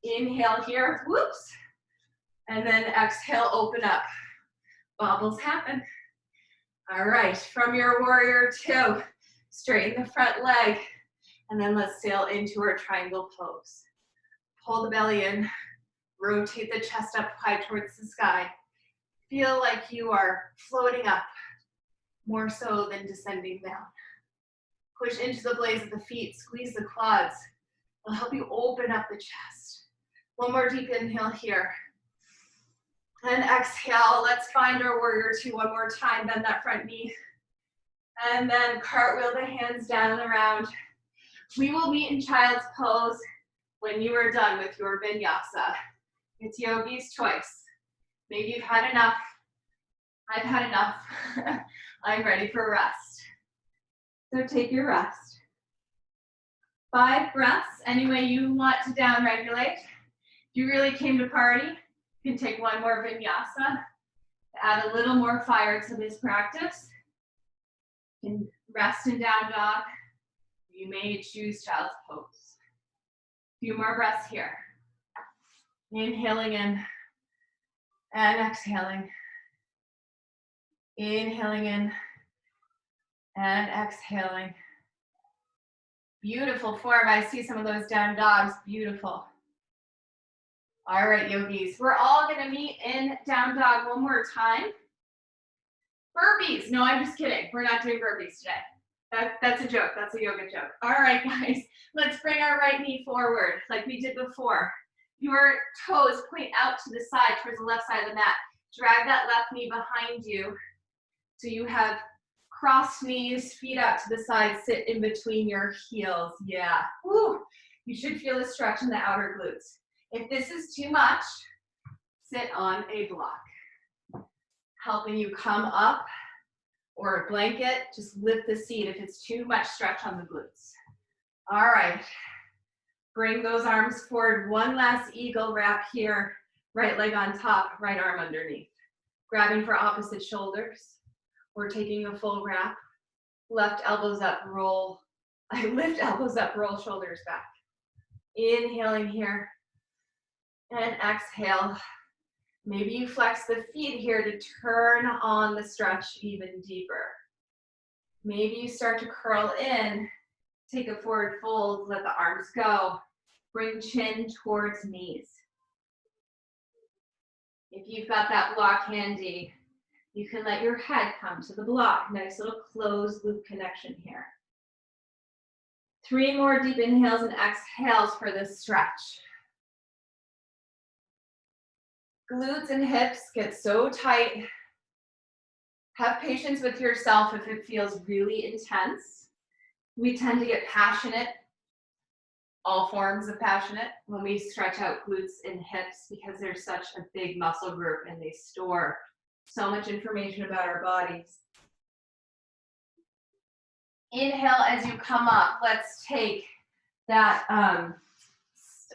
Inhale here, whoops. And then exhale, open up. Bobbles happen. All right, from your warrior two, straighten the front leg, and then let's sail into our triangle pose. Pull the belly in, rotate the chest up high towards the sky. Feel like you are floating up, more so than descending down. Push into the blades of the feet, squeeze the quads. It'll help you open up the chest. One more deep inhale here. And exhale, let's find our warrior two one more time. Bend that front knee. And then cartwheel the hands down and around. We will meet in child's pose when you are done with your vinyasa. It's yogi's choice. Maybe you've had enough. I've had enough. I'm ready for rest. So take your rest. 5 breaths, any way you want to down regulate. If you really came to party, you can take one more vinyasa to add a little more fire to this practice. You can rest in down dog. You may choose child's pose. A few more breaths here. Inhaling in and exhaling. Inhaling in and exhaling. Beautiful form. I see some of those down dogs. Beautiful. All right, yogis, we're all gonna meet in down dog one more time. Burpees, no, I'm just kidding. We're not doing burpees today. That's a joke, that's a yoga joke. All right, guys, let's bring our right knee forward like we did before. Your toes point out to the side, towards the left side of the mat. Drag that left knee behind you. So you have crossed knees, feet out to the side, sit in between your heels. Yeah, woo. You should feel a stretch in the outer glutes. If this is too much, sit on a block. Helping you come up, or a blanket, just lift the seat if it's too much stretch on the glutes. All right, bring those arms forward. One last eagle wrap here. Right leg on top, right arm underneath. Grabbing for opposite shoulders. We're taking a full wrap. Left elbows up, roll. I lift elbows up, roll shoulders back. Inhaling here. And exhale. Maybe you flex the feet here to turn on the stretch even deeper. Maybe you start to curl in, take a forward fold, let the arms go. Bring chin towards knees. If you've got that block handy, you can let your head come to the block. Nice little closed loop connection here. 3 more deep inhales and exhales for this stretch. Glutes and hips get so tight. Have patience with yourself if it feels really intense. We tend to get passionate, all forms of passionate, when we stretch out glutes and hips because they're such a big muscle group and they store so much information about our bodies. Inhale as you come up. Let's take that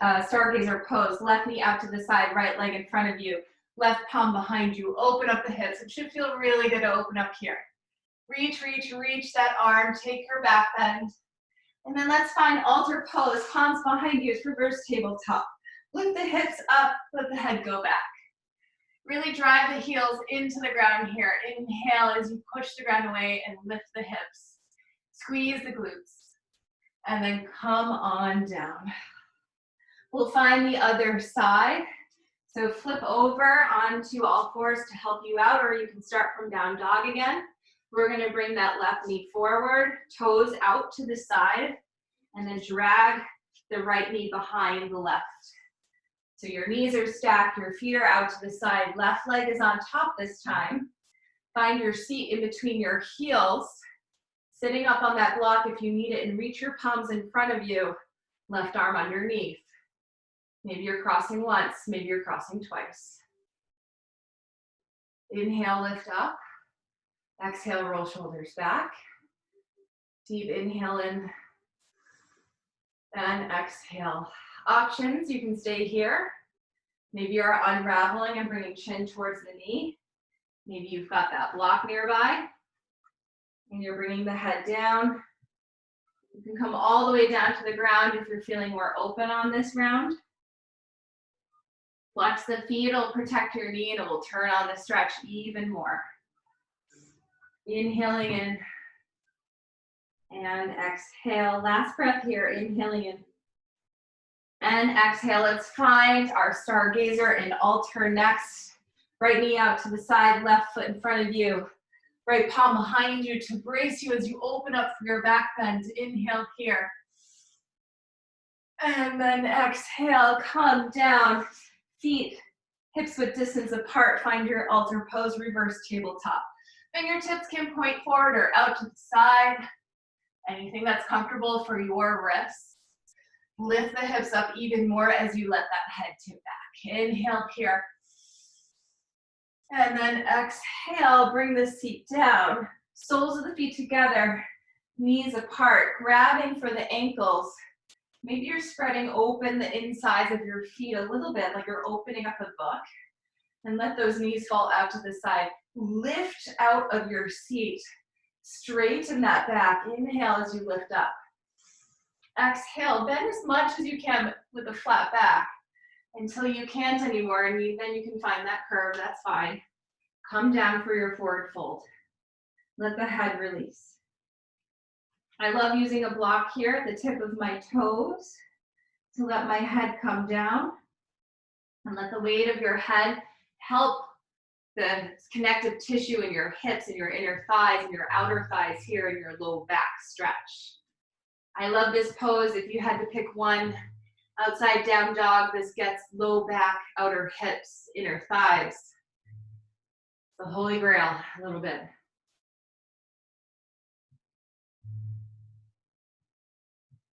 stargazer pose. Left knee out to the side, right leg in front of you, left palm behind you. Open up the hips. It should feel really good to open up here. Reach, reach, reach that arm. Take your back bend. And then let's find altar pose. Palms behind you. It's reverse tabletop. Lift the hips up. Let the head go back. Really drive the heels into the ground here. Inhale as you push the ground away and lift the hips. Squeeze the glutes. And then come on down. We'll find the other side. So flip over onto all fours to help you out, or you can start from down dog again. We're going to bring that left knee forward, toes out to the side, and then drag the right knee behind the left. So your knees are stacked, your feet are out to the side, left leg is on top this time. Find your seat in between your heels, sitting up on that block if you need it, and reach your palms in front of you, left arm underneath. Maybe you're crossing once, maybe you're crossing twice. Inhale, lift up. Exhale, roll shoulders back. Deep inhale in. And exhale. Options, you can stay here. Maybe you're unraveling and bringing chin towards the knee. Maybe you've got that block nearby. And you're bringing the head down. You can come all the way down to the ground if you're feeling more open on this round. Flex the feet, it'll protect your knee, and it will turn on the stretch even more. Inhaling in and exhale. Last breath here, inhaling in and exhale. Let's find our stargazer and alter next. Right knee out to the side, left foot in front of you. Right palm behind you to brace you as you open up for your back bend. Inhale here. And then exhale, come down. Feet, hips width distance apart. Find your altar pose, reverse tabletop. Fingertips can point forward or out to the side. Anything that's comfortable for your wrists. Lift the hips up even more as you let that head tip back. Inhale here. And then exhale, bring the seat down. Soles of the feet together, knees apart, grabbing for the ankles. Maybe you're spreading open the insides of your feet a little bit, like you're opening up a book. And let those knees fall out to the side. Lift out of your seat. Straighten that back. Inhale as you lift up. Exhale, bend as much as you can with a flat back until you can't anymore, and then you can find that curve, that's fine. Come down for your forward fold. Let the head release. I love using a block here at the tip of my toes to let my head come down. And let the weight of your head help the connective tissue in your hips and your inner thighs and your outer thighs here in your low back stretch. I love this pose. If you had to pick one, outside down dog, this gets low back, outer hips, inner thighs. The holy grail, a little bit.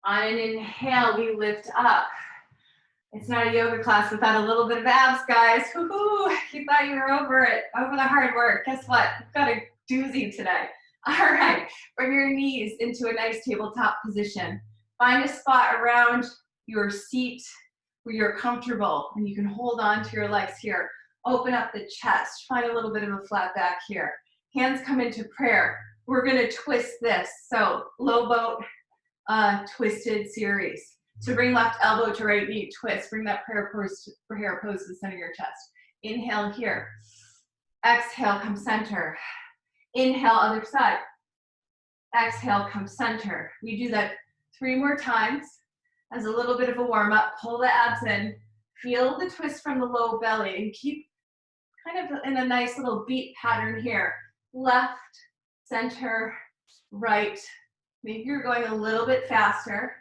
On an inhale, we lift up. It's not a yoga class without a little bit of abs, guys. Woohoo! You thought you were over it, over the hard work. Guess what? We've got a doozy today. All right, bring your knees into a nice tabletop position. Find a spot around your seat where you're comfortable and you can hold on to your legs here. Open up the chest. Find a little bit of a flat back here. Hands come into prayer. We're gonna twist this. So low boat, twisted series. So bring left elbow to right knee, twist. Bring that prayer pose to the center of your chest. Inhale here. Exhale, come center. Inhale, other side. Exhale, come center. We do that 3 more times as a little bit of a warm up. Pull the abs in. Feel the twist from the low belly and keep kind of in a nice little beat pattern here. Left, center, right. Maybe you're going a little bit faster.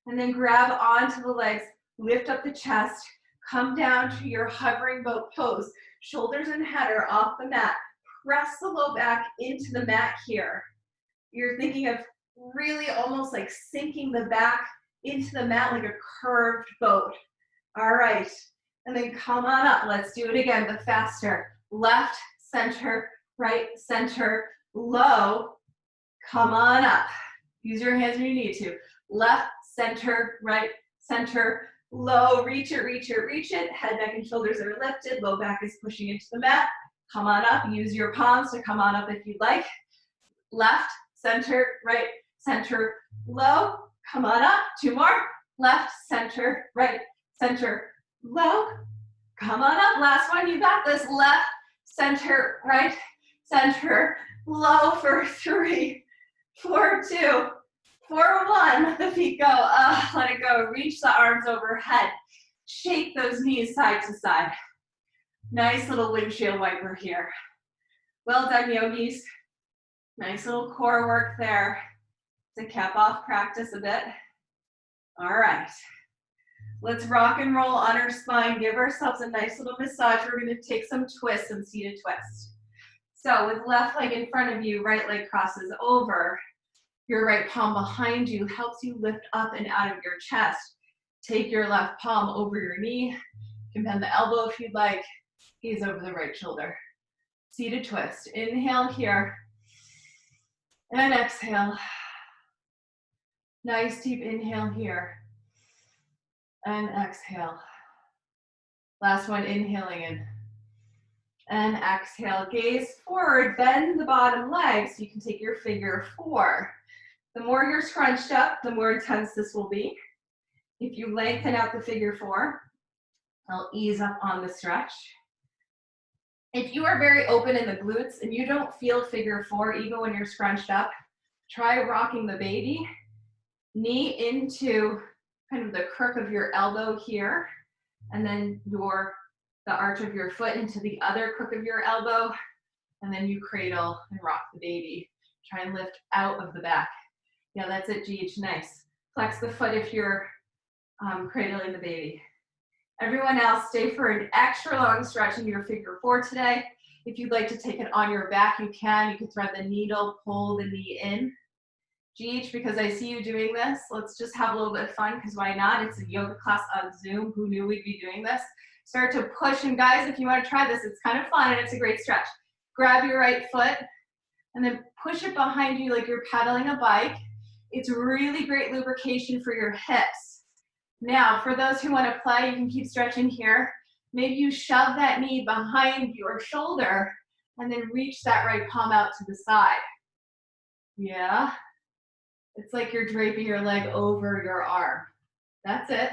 And then grab onto the legs, lift up the chest, come down to your hovering boat pose. Shoulders and head are off the mat. Press the low back into the mat here. You're thinking of really almost like sinking the back into the mat like a curved boat. All right, and then come on up. Let's do it again, but faster. Left, center, right, center, low. Come on up. Use your hands when you need to. Left, center, right, center, low. Reach it, reach it, reach it. Head, neck, and shoulders are lifted. Low back is pushing into the mat. Come on up. Use your palms to come on up if you'd like. Left, center, right, center, low. Come on up. 2 more. Left, center, right, center, low. Come on up. Last one. You got this. Left, center, right, center, low for 3, 4, 2, 4, 1. Let the feet go. Let it go. Reach the arms overhead. Shake those knees side to side. Nice little windshield wiper here. Well done, yogis. Nice little core work there to cap off practice a bit. All right. Let's rock and roll on our spine. Give ourselves a nice little massage. We're going to take some twists, some seated twists. So with left leg in front of you, right leg crosses over. Your right palm behind you helps you lift up and out of your chest. Take your left palm over your knee. You can bend the elbow if you'd like. Gaze over the right shoulder. Seated twist. Inhale here. And exhale. Nice deep inhale here. And exhale. Last one, inhaling in. And exhale. Gaze forward. Bend the bottom leg so you can take your figure 4. The more you're scrunched up, the more intense this will be. If you lengthen out the figure 4, I'll ease up on the stretch. If you are very open in the glutes and you don't feel figure 4, even when you're scrunched up, try rocking the baby. Knee into kind of the crook of your elbow here, and then the arch of your foot into the other crook of your elbow, and then you cradle and rock the baby. Try and lift out of the back. Yeah, that's it, GH, nice. Flex the foot if you're cradling the baby. Everyone else, stay for an extra long stretch in your figure 4 today. If you'd like to take it on your back, you can. You can thread the needle, pull the knee in. GH, because I see you doing this, let's just have a little bit of fun, because why not? It's a yoga class on Zoom. Who knew we'd be doing this? Start to push, and guys, if you want to try this, it's kind of fun and it's a great stretch. Grab your right foot and then push it behind you like you're pedaling a bike. It's really great lubrication for your hips. Now, for those who want to play, you can keep stretching here. Maybe you shove that knee behind your shoulder and then reach that right palm out to the side. Yeah. It's like you're draping your leg over your arm. That's it.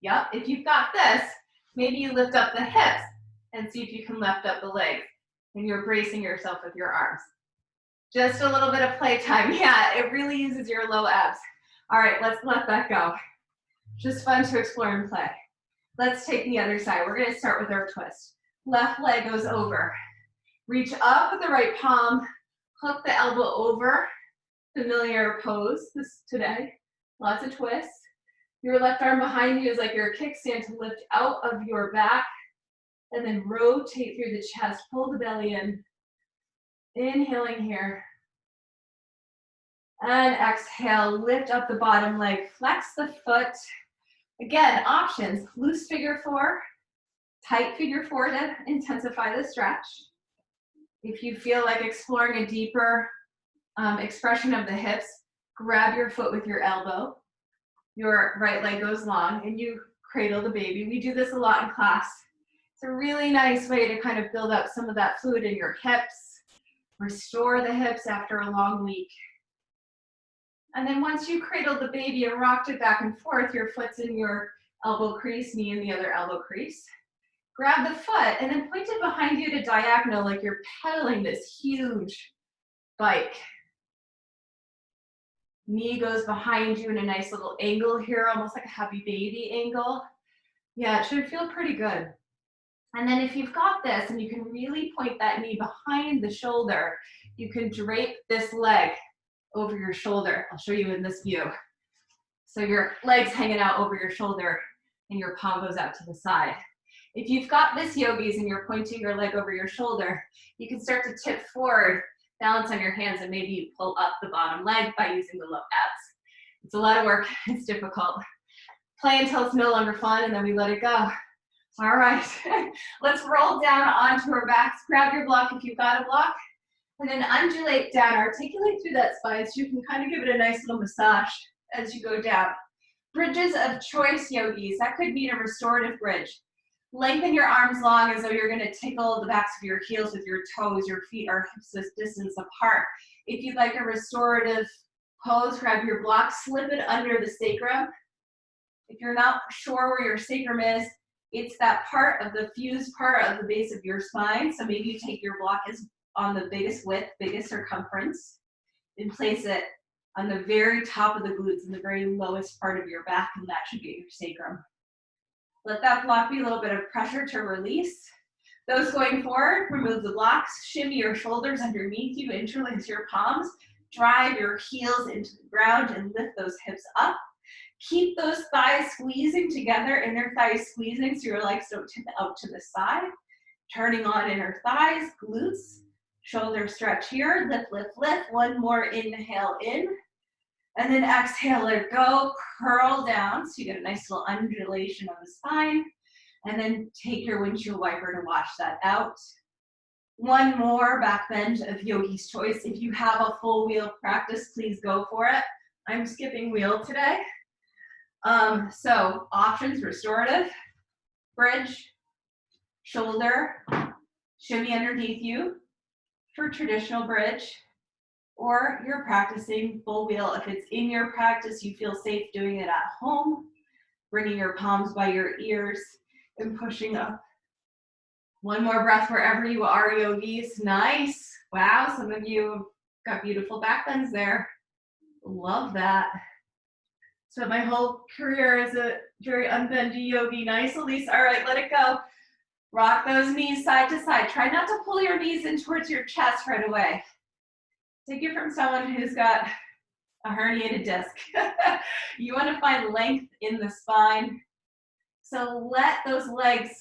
Yep. If you've got this, maybe you lift up the hips and see if you can lift up the legs. And you're bracing yourself with your arms. Just a little bit of playtime. Yeah, it really uses your low abs. All right, let's let that go. Just fun to explore and play. Let's take the other side. We're gonna start with our twist. Left leg goes over. Reach up with the right palm, hook the elbow over. Familiar pose this today. Lots of twists. Your left arm behind you is like your kickstand to lift out of your back and then rotate through the chest. Pull the belly in. Inhaling here. And exhale, lift up the bottom leg, flex the foot. Again, options, loose figure four, tight figure four to intensify the stretch. If you feel like exploring a deeper expression of the hips, grab your foot with your elbow. Your right leg goes long and you cradle the baby. We do this a lot in class. It's a really nice way to kind of build up some of that fluid in your hips, restore the hips after a long week. And then once you cradle the baby and rocked it back and forth, your foot's in your elbow crease, knee in the other elbow crease. Grab the foot and then point it behind you to diagonal like you're pedaling this huge bike. Knee goes behind you in a nice little angle here, almost like a happy baby angle. Yeah, it should feel pretty good. And then if you've got this and you can really point that knee behind the shoulder, you can drape this leg over your shoulder. I'll show you in this view. So your leg's hanging out over your shoulder and your palm goes out to the side. If you've got this, yogis, and you're pointing your leg over your shoulder, you can start to tip forward, balance on your hands, and maybe you pull up the bottom leg by using the low abs. It's a lot of work, it's difficult. Play until it's no longer fun and then we let it go. All right, let's roll down onto our backs. Grab your block if you've got a block. And then undulate down, articulate through that spine so you can kind of give it a nice little massage as you go down. Bridges of choice, yogis. That could mean a restorative bridge. Lengthen your arms long as though you're gonna tickle the backs of your heels with your toes. Your feet are hips distance apart. If you'd like a restorative pose, grab your block, slip it under the sacrum. If you're not sure where your sacrum is, it's that part of the fused part of the base of your spine. So maybe you take your block as on the biggest width, biggest circumference, and place it on the very top of the glutes in the very lowest part of your back, and that should be your sacrum. Let that block be a little bit of pressure to release. Those going forward, remove the blocks, shimmy your shoulders underneath you, interlace your palms, drive your heels into the ground and lift those hips up. Keep those thighs squeezing together, inner thighs squeezing so your legs don't tip out to the side. Turning on inner thighs, glutes. Shoulder stretch here, lift, lift, lift. One more inhale in. And then exhale, let go, curl down. So you get a nice little undulation of the spine. And then take your windshield wiper to wash that out. One more back bend of yogi's choice. If you have a full wheel practice, please go for it. I'm skipping wheel today. So options, restorative, bridge, shoulder, shimmy underneath you for traditional bridge, or you're practicing full wheel. If it's in your practice, you feel safe doing it at home, bringing your palms by your ears and pushing up. One more breath wherever you are, yogis. Nice. Wow, some of you got beautiful back bends there. Love that. So my whole career as a very unbendy yogi. Nice, Elise. All right, let it go. Rock those knees side to side. Try not to pull your knees in towards your chest right away. Take it from someone who's got a herniated disc. You want to find length in the spine. So let those legs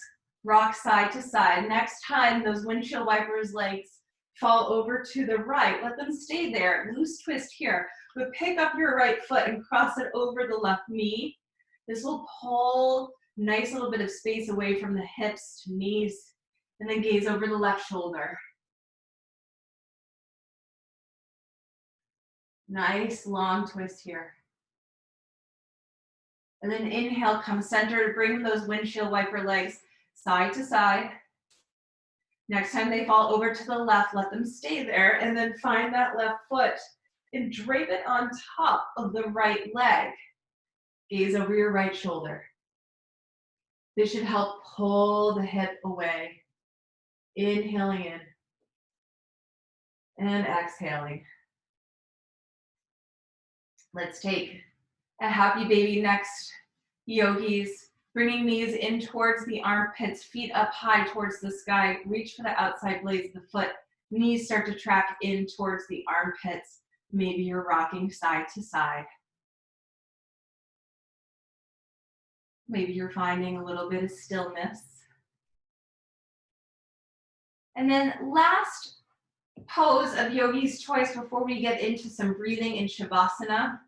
rock side to side. Next time those windshield wipers legs fall over to the right, let them stay there. Loose twist here. But pick up your right foot and cross it over the left knee. This will pull nice little bit of space away from the hips to knees, and then gaze over the left shoulder. Nice long twist here. And then inhale, come center to bring those windshield wiper legs side to side. Next time they fall over to the left, let them stay there, and then find that left foot and drape it on top of the right leg. Gaze over your right shoulder. This should help pull the hip away. Inhaling in and exhaling. Let's take a happy baby next, yogis. Bringing knees in towards the armpits, feet up high towards the sky. Reach for the outside blades of the foot. Knees start to track in towards the armpits. Maybe you're rocking side to side. Maybe you're finding a little bit of stillness. And then last pose of yogi's choice before we get into some breathing in Shavasana.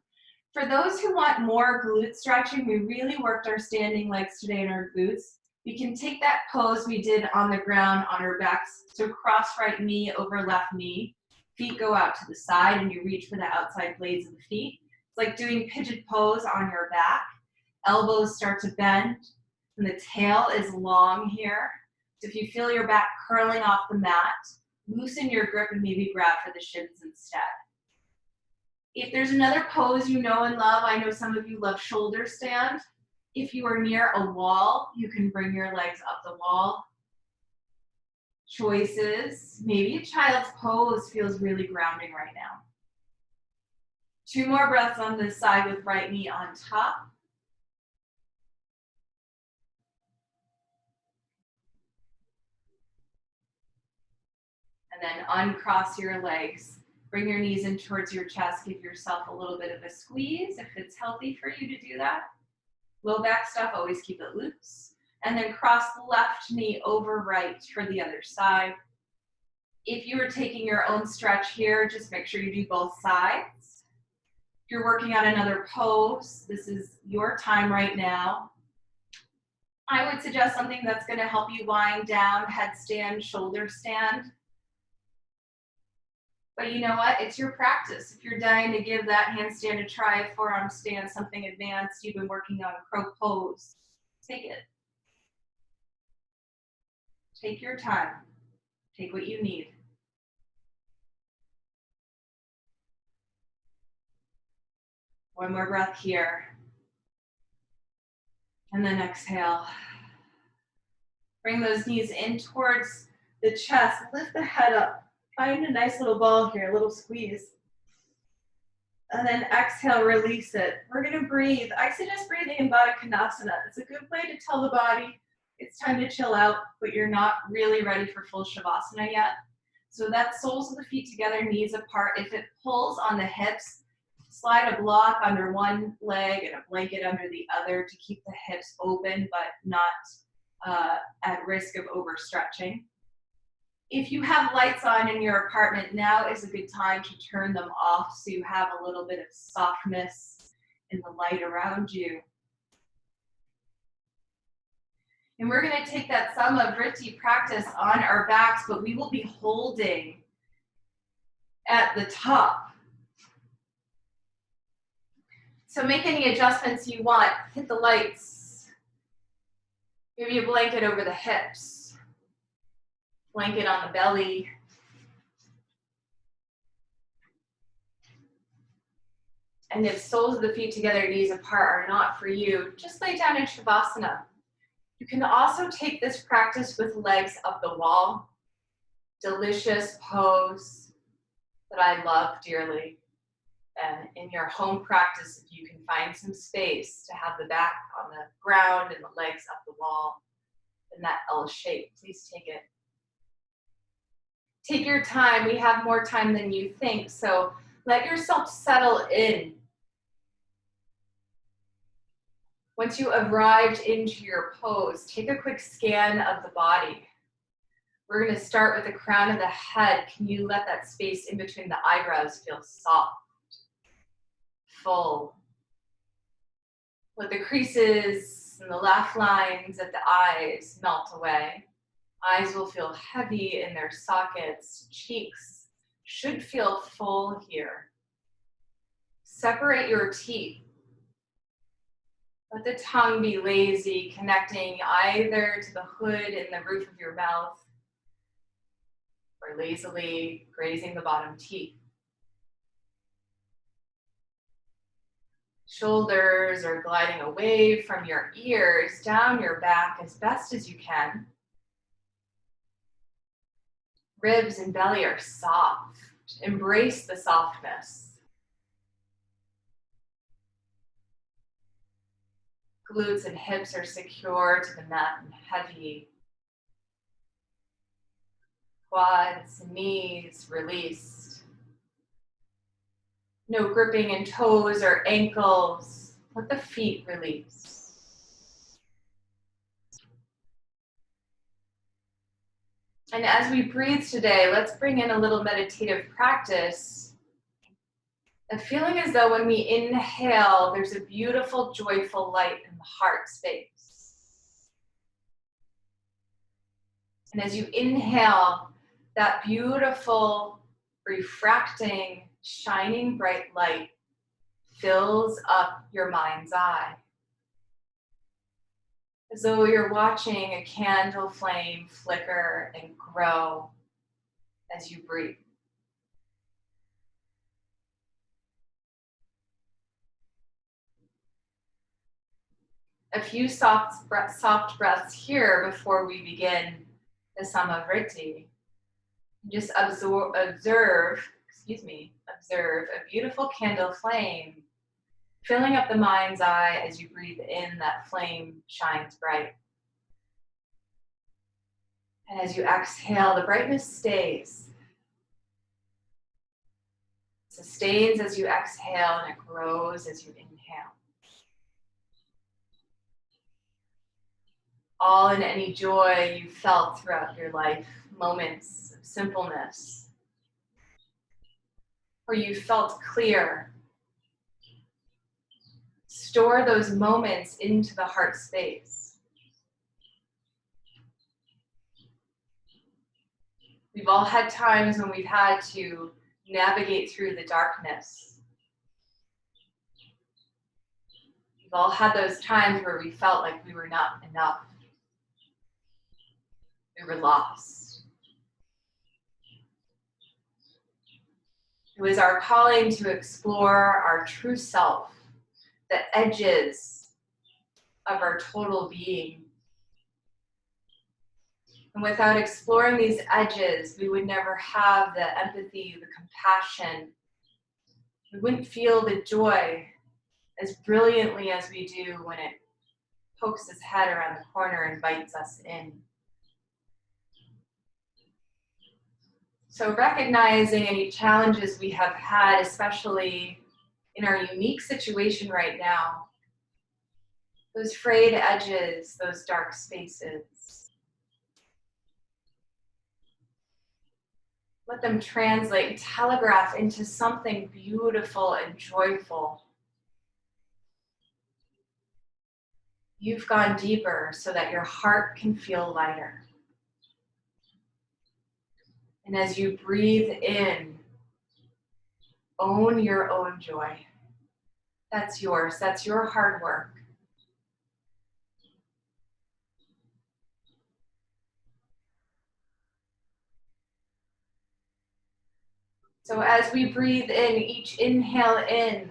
For those who want more glute stretching, we really worked our standing legs today in our glutes. We can take that pose we did on the ground on our backs. So cross right knee over left knee. Feet go out to the side and you reach for the outside blades of the feet. It's like doing pigeon pose on your back. Elbows start to bend and the tail is long here. So if you feel your back curling off the mat, loosen your grip and maybe grab for the shins instead. If there's another pose you know and love, I know some of you love shoulder stand. If you are near a wall, you can bring your legs up the wall. Choices, maybe a child's pose feels really grounding right now. 2 more breaths on this side with right knee on top. And then uncross your legs. Bring your knees in towards your chest. Give yourself a little bit of a squeeze if it's healthy for you to do that. Low back stuff, always keep it loose. And then cross the left knee over right for the other side. If you are taking your own stretch here, just make sure you do both sides. If you're working on another pose, this is your time right now. I would suggest something that's going to help you wind down, headstand, shoulder stand. But you know what? It's your practice. If you're dying to give that handstand a try, forearm stand, something advanced, you've been working on crow pose, take it. Take your time. Take what you need. One more breath here. And then exhale. Bring those knees in towards the chest. Lift the head up. Find a nice little ball here, a little squeeze. And then exhale, release it. We're gonna breathe. I suggest breathing in Baddha Konasana. It's a good way to tell the body it's time to chill out, but you're not really ready for full Shavasana yet. So that soles of the feet together, knees apart. If it pulls on the hips, slide a block under one leg and a blanket under the other to keep the hips open, but not at risk of overstretching. If you have lights on in your apartment, now is a good time to turn them off so you have a little bit of softness in the light around you. And we're going to take that Samavritti practice on our backs, but we will be holding at the top. So make any adjustments you want. Hit the lights. Maybe a blanket over the hips. Blanket on the belly. And if soles of the feet together, knees apart are not for you, just lay down in Shavasana. You can also take this practice with legs up the wall. Delicious pose that I love dearly. And in your home practice, if you can find some space to have the back on the ground and the legs up the wall in that L shape, please take it. Take your time. We have more time than you think, so let yourself settle in. Once you arrived into your pose, take a quick scan of the body. We're going to start with the crown of the head. Can you let that space in between the eyebrows feel soft, full? Let the creases and the laugh lines at the eyes melt away. Eyes will feel heavy in their sockets. Cheeks should feel full here. Separate your teeth. Let the tongue be lazy, connecting either to the hood and the roof of your mouth, or lazily grazing the bottom teeth. Shoulders are gliding away from your ears, down your back as best as you can. Ribs and belly are soft. Embrace the softness. Glutes and hips are secure to the mat and heavy. Quads and knees released. No gripping in toes or ankles. Let the feet release. And as we breathe today, let's bring in a little meditative practice. A feeling as though when we inhale, there's a beautiful, joyful light in the heart space. And as you inhale, that beautiful, refracting, shining bright light fills up your mind's eye. As though you're watching a candle flame flicker and grow as you breathe. A few soft breaths here before we begin the Samavriti. Just observe a beautiful candle flame filling up the mind's eye. As you breathe in, that flame shines bright. And as you exhale, the brightness stays. Sustains as you exhale, and it grows as you inhale. All in any joy you felt throughout your life, moments of simpleness, where you felt clear. Store those moments into the heart space. We've all had times when we've had to navigate through the darkness. We've all had those times where we felt like we were not enough. We were lost. It was our calling to explore our true self, the edges of our total being. And without exploring these edges, we would never have the empathy, the compassion. We wouldn't feel the joy as brilliantly as we do when it pokes its head around the corner and bites us in. So recognizing any challenges we have had, especially in our unique situation right now, those frayed edges, those dark spaces, let them translate and telegraph into something beautiful and joyful. You've gone deeper so that your heart can feel lighter. And as you breathe in, own your own joy. That's yours. That's your hard work. So as we breathe in, each inhale in,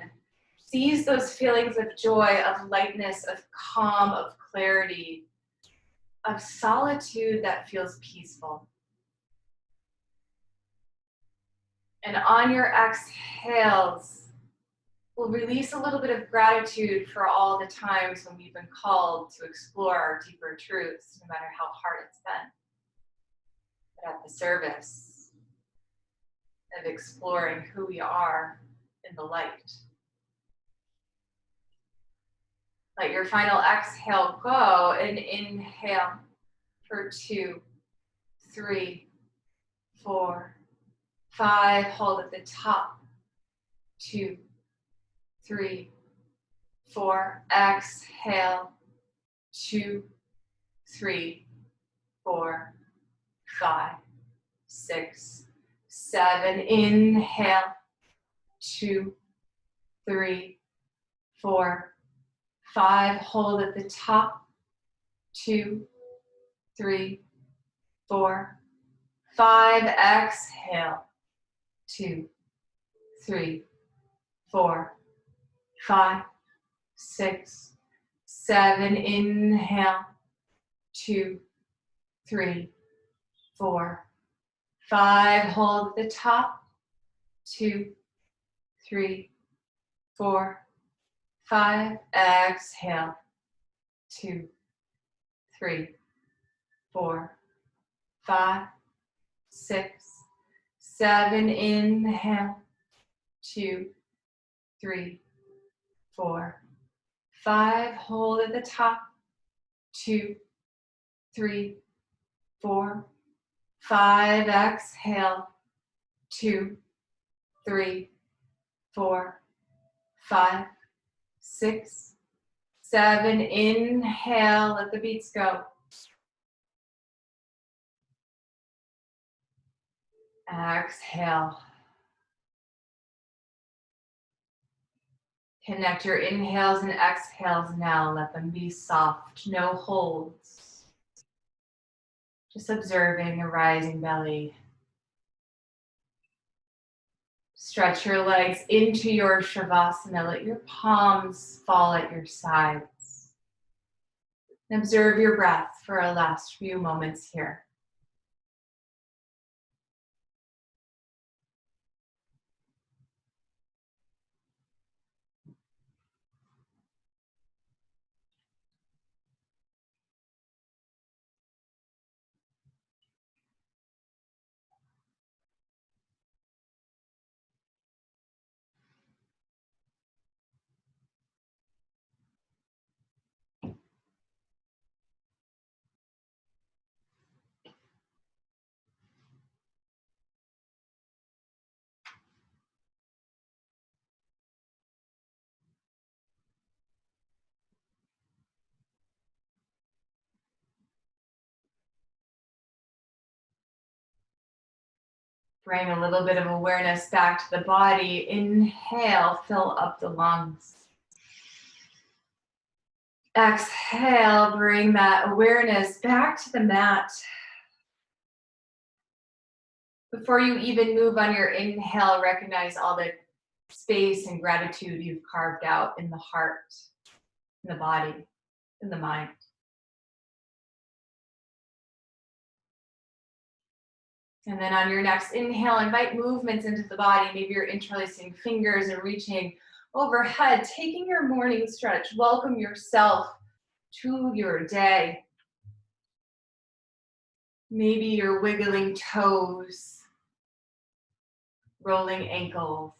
seize those feelings of joy, of lightness, of calm, of clarity, of solitude that feels peaceful. And on your exhales, we'll release a little bit of gratitude for all the times when we've been called to explore our deeper truths, no matter how hard it's been. But at the service of exploring who we are in the light. Let your final exhale go and inhale for 2, 3, 4, 5. Hold at the top. 2, 3, 4. Exhale. 2, 3, 4, 5, 6, 7. Inhale. 2, 3, 4, 5. Hold at the top. 2, 3, 4, 5. Exhale. 2, 3, 4, 5, 6, 7. Inhale. 2, 3, 4, 5. Hold at the top. 2, 3, 4, 5. Exhale. 2, 3, 4, 5, 6, 7. Inhale. 2, 3, 4, 5. Hold at the top. 2, 3, 4, 5. Exhale. 2, 3, 4, 5, 6, 7. Inhale. Let the beats go. Exhale. Connect your inhales and exhales now. Let them be soft, no holds. Just observing a rising belly. Stretch your legs into your Shavasana. Let your palms fall at your sides. And observe your breath for our last few moments here. Bring a little bit of awareness back to the body. Inhale, fill up the lungs. Exhale, bring that awareness back to the mat. Before you even move on your inhale, recognize all the space and gratitude you've carved out in the heart, in the body, in the mind. And then on your next inhale, invite movements into the body. Maybe you're interlacing fingers and reaching overhead, taking your morning stretch. Welcome yourself to your day. Maybe you're wiggling toes, rolling ankles.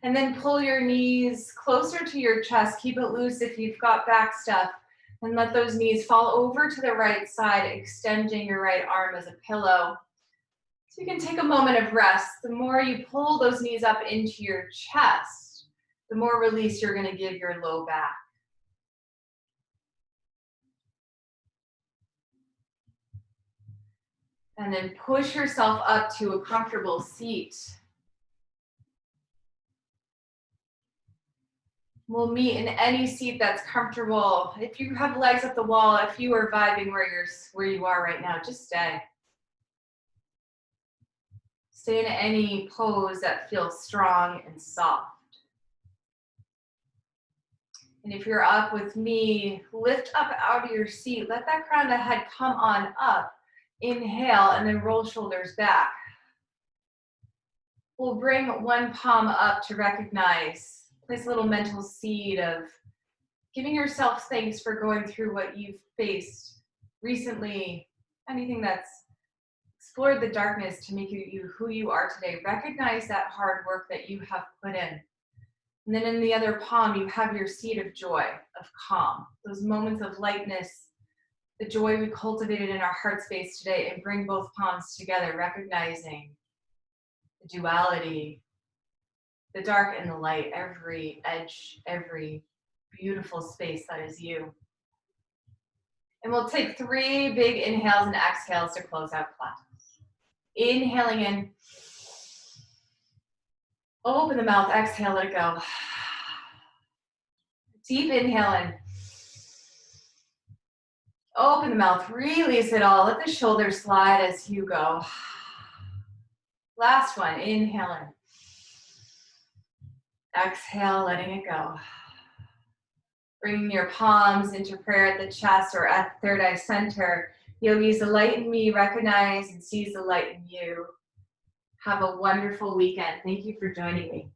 And then pull your knees closer to your chest. Keep it loose if you've got back stuff. And let those knees fall over to the right side, extending your right arm as a pillow. So you can take a moment of rest. The more you pull those knees up into your chest, the more release you're going to give your low back. And then push yourself up to a comfortable seat. We'll meet in any seat that's comfortable. If you have legs up the wall, if you are vibing where you are right now, just stay. Stay in any pose that feels strong and soft. And if you're up with me, lift up out of your seat. Let that crown of the head come on up. Inhale, and then roll shoulders back. We'll bring one palm up to recognize. Place a little mental seed of giving yourself thanks for going through what you've faced recently. Anything that's explored the darkness to make you who you are today. Recognize that hard work that you have put in. And then in the other palm, you have your seed of joy, of calm. Those moments of lightness, the joy we cultivated in our heart space today, and bring both palms together, recognizing the duality, the dark and the light, every edge, every beautiful space that is you. And we'll take 3 big inhales and exhales to close out class. Inhaling in. Open the mouth, exhale, let it go. Deep inhale in. Open the mouth, release it all. Let the shoulders slide as you go. Last one, inhale in. Exhale, letting it go. Bringing your palms into prayer at the chest or at third eye center. Yogis, the light in me recognize and sees the light in you. Have a wonderful weekend. Thank you for joining me.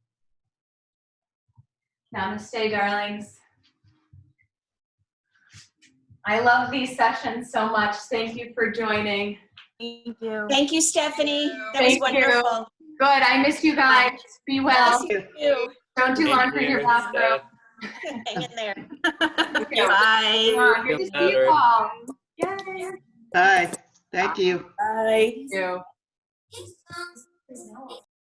Namaste, darlings. I love these sessions so much. Thank you for joining. Thank you. Thank you, Stephanie. That was Thank wonderful. Good. I miss you guys. Be well. Yes, you Don't do laundry in your bathroom. too. Hang in there. Thank you. Bye. Good to see you all. Yay. Bye. Thank you. Bye. Thank you.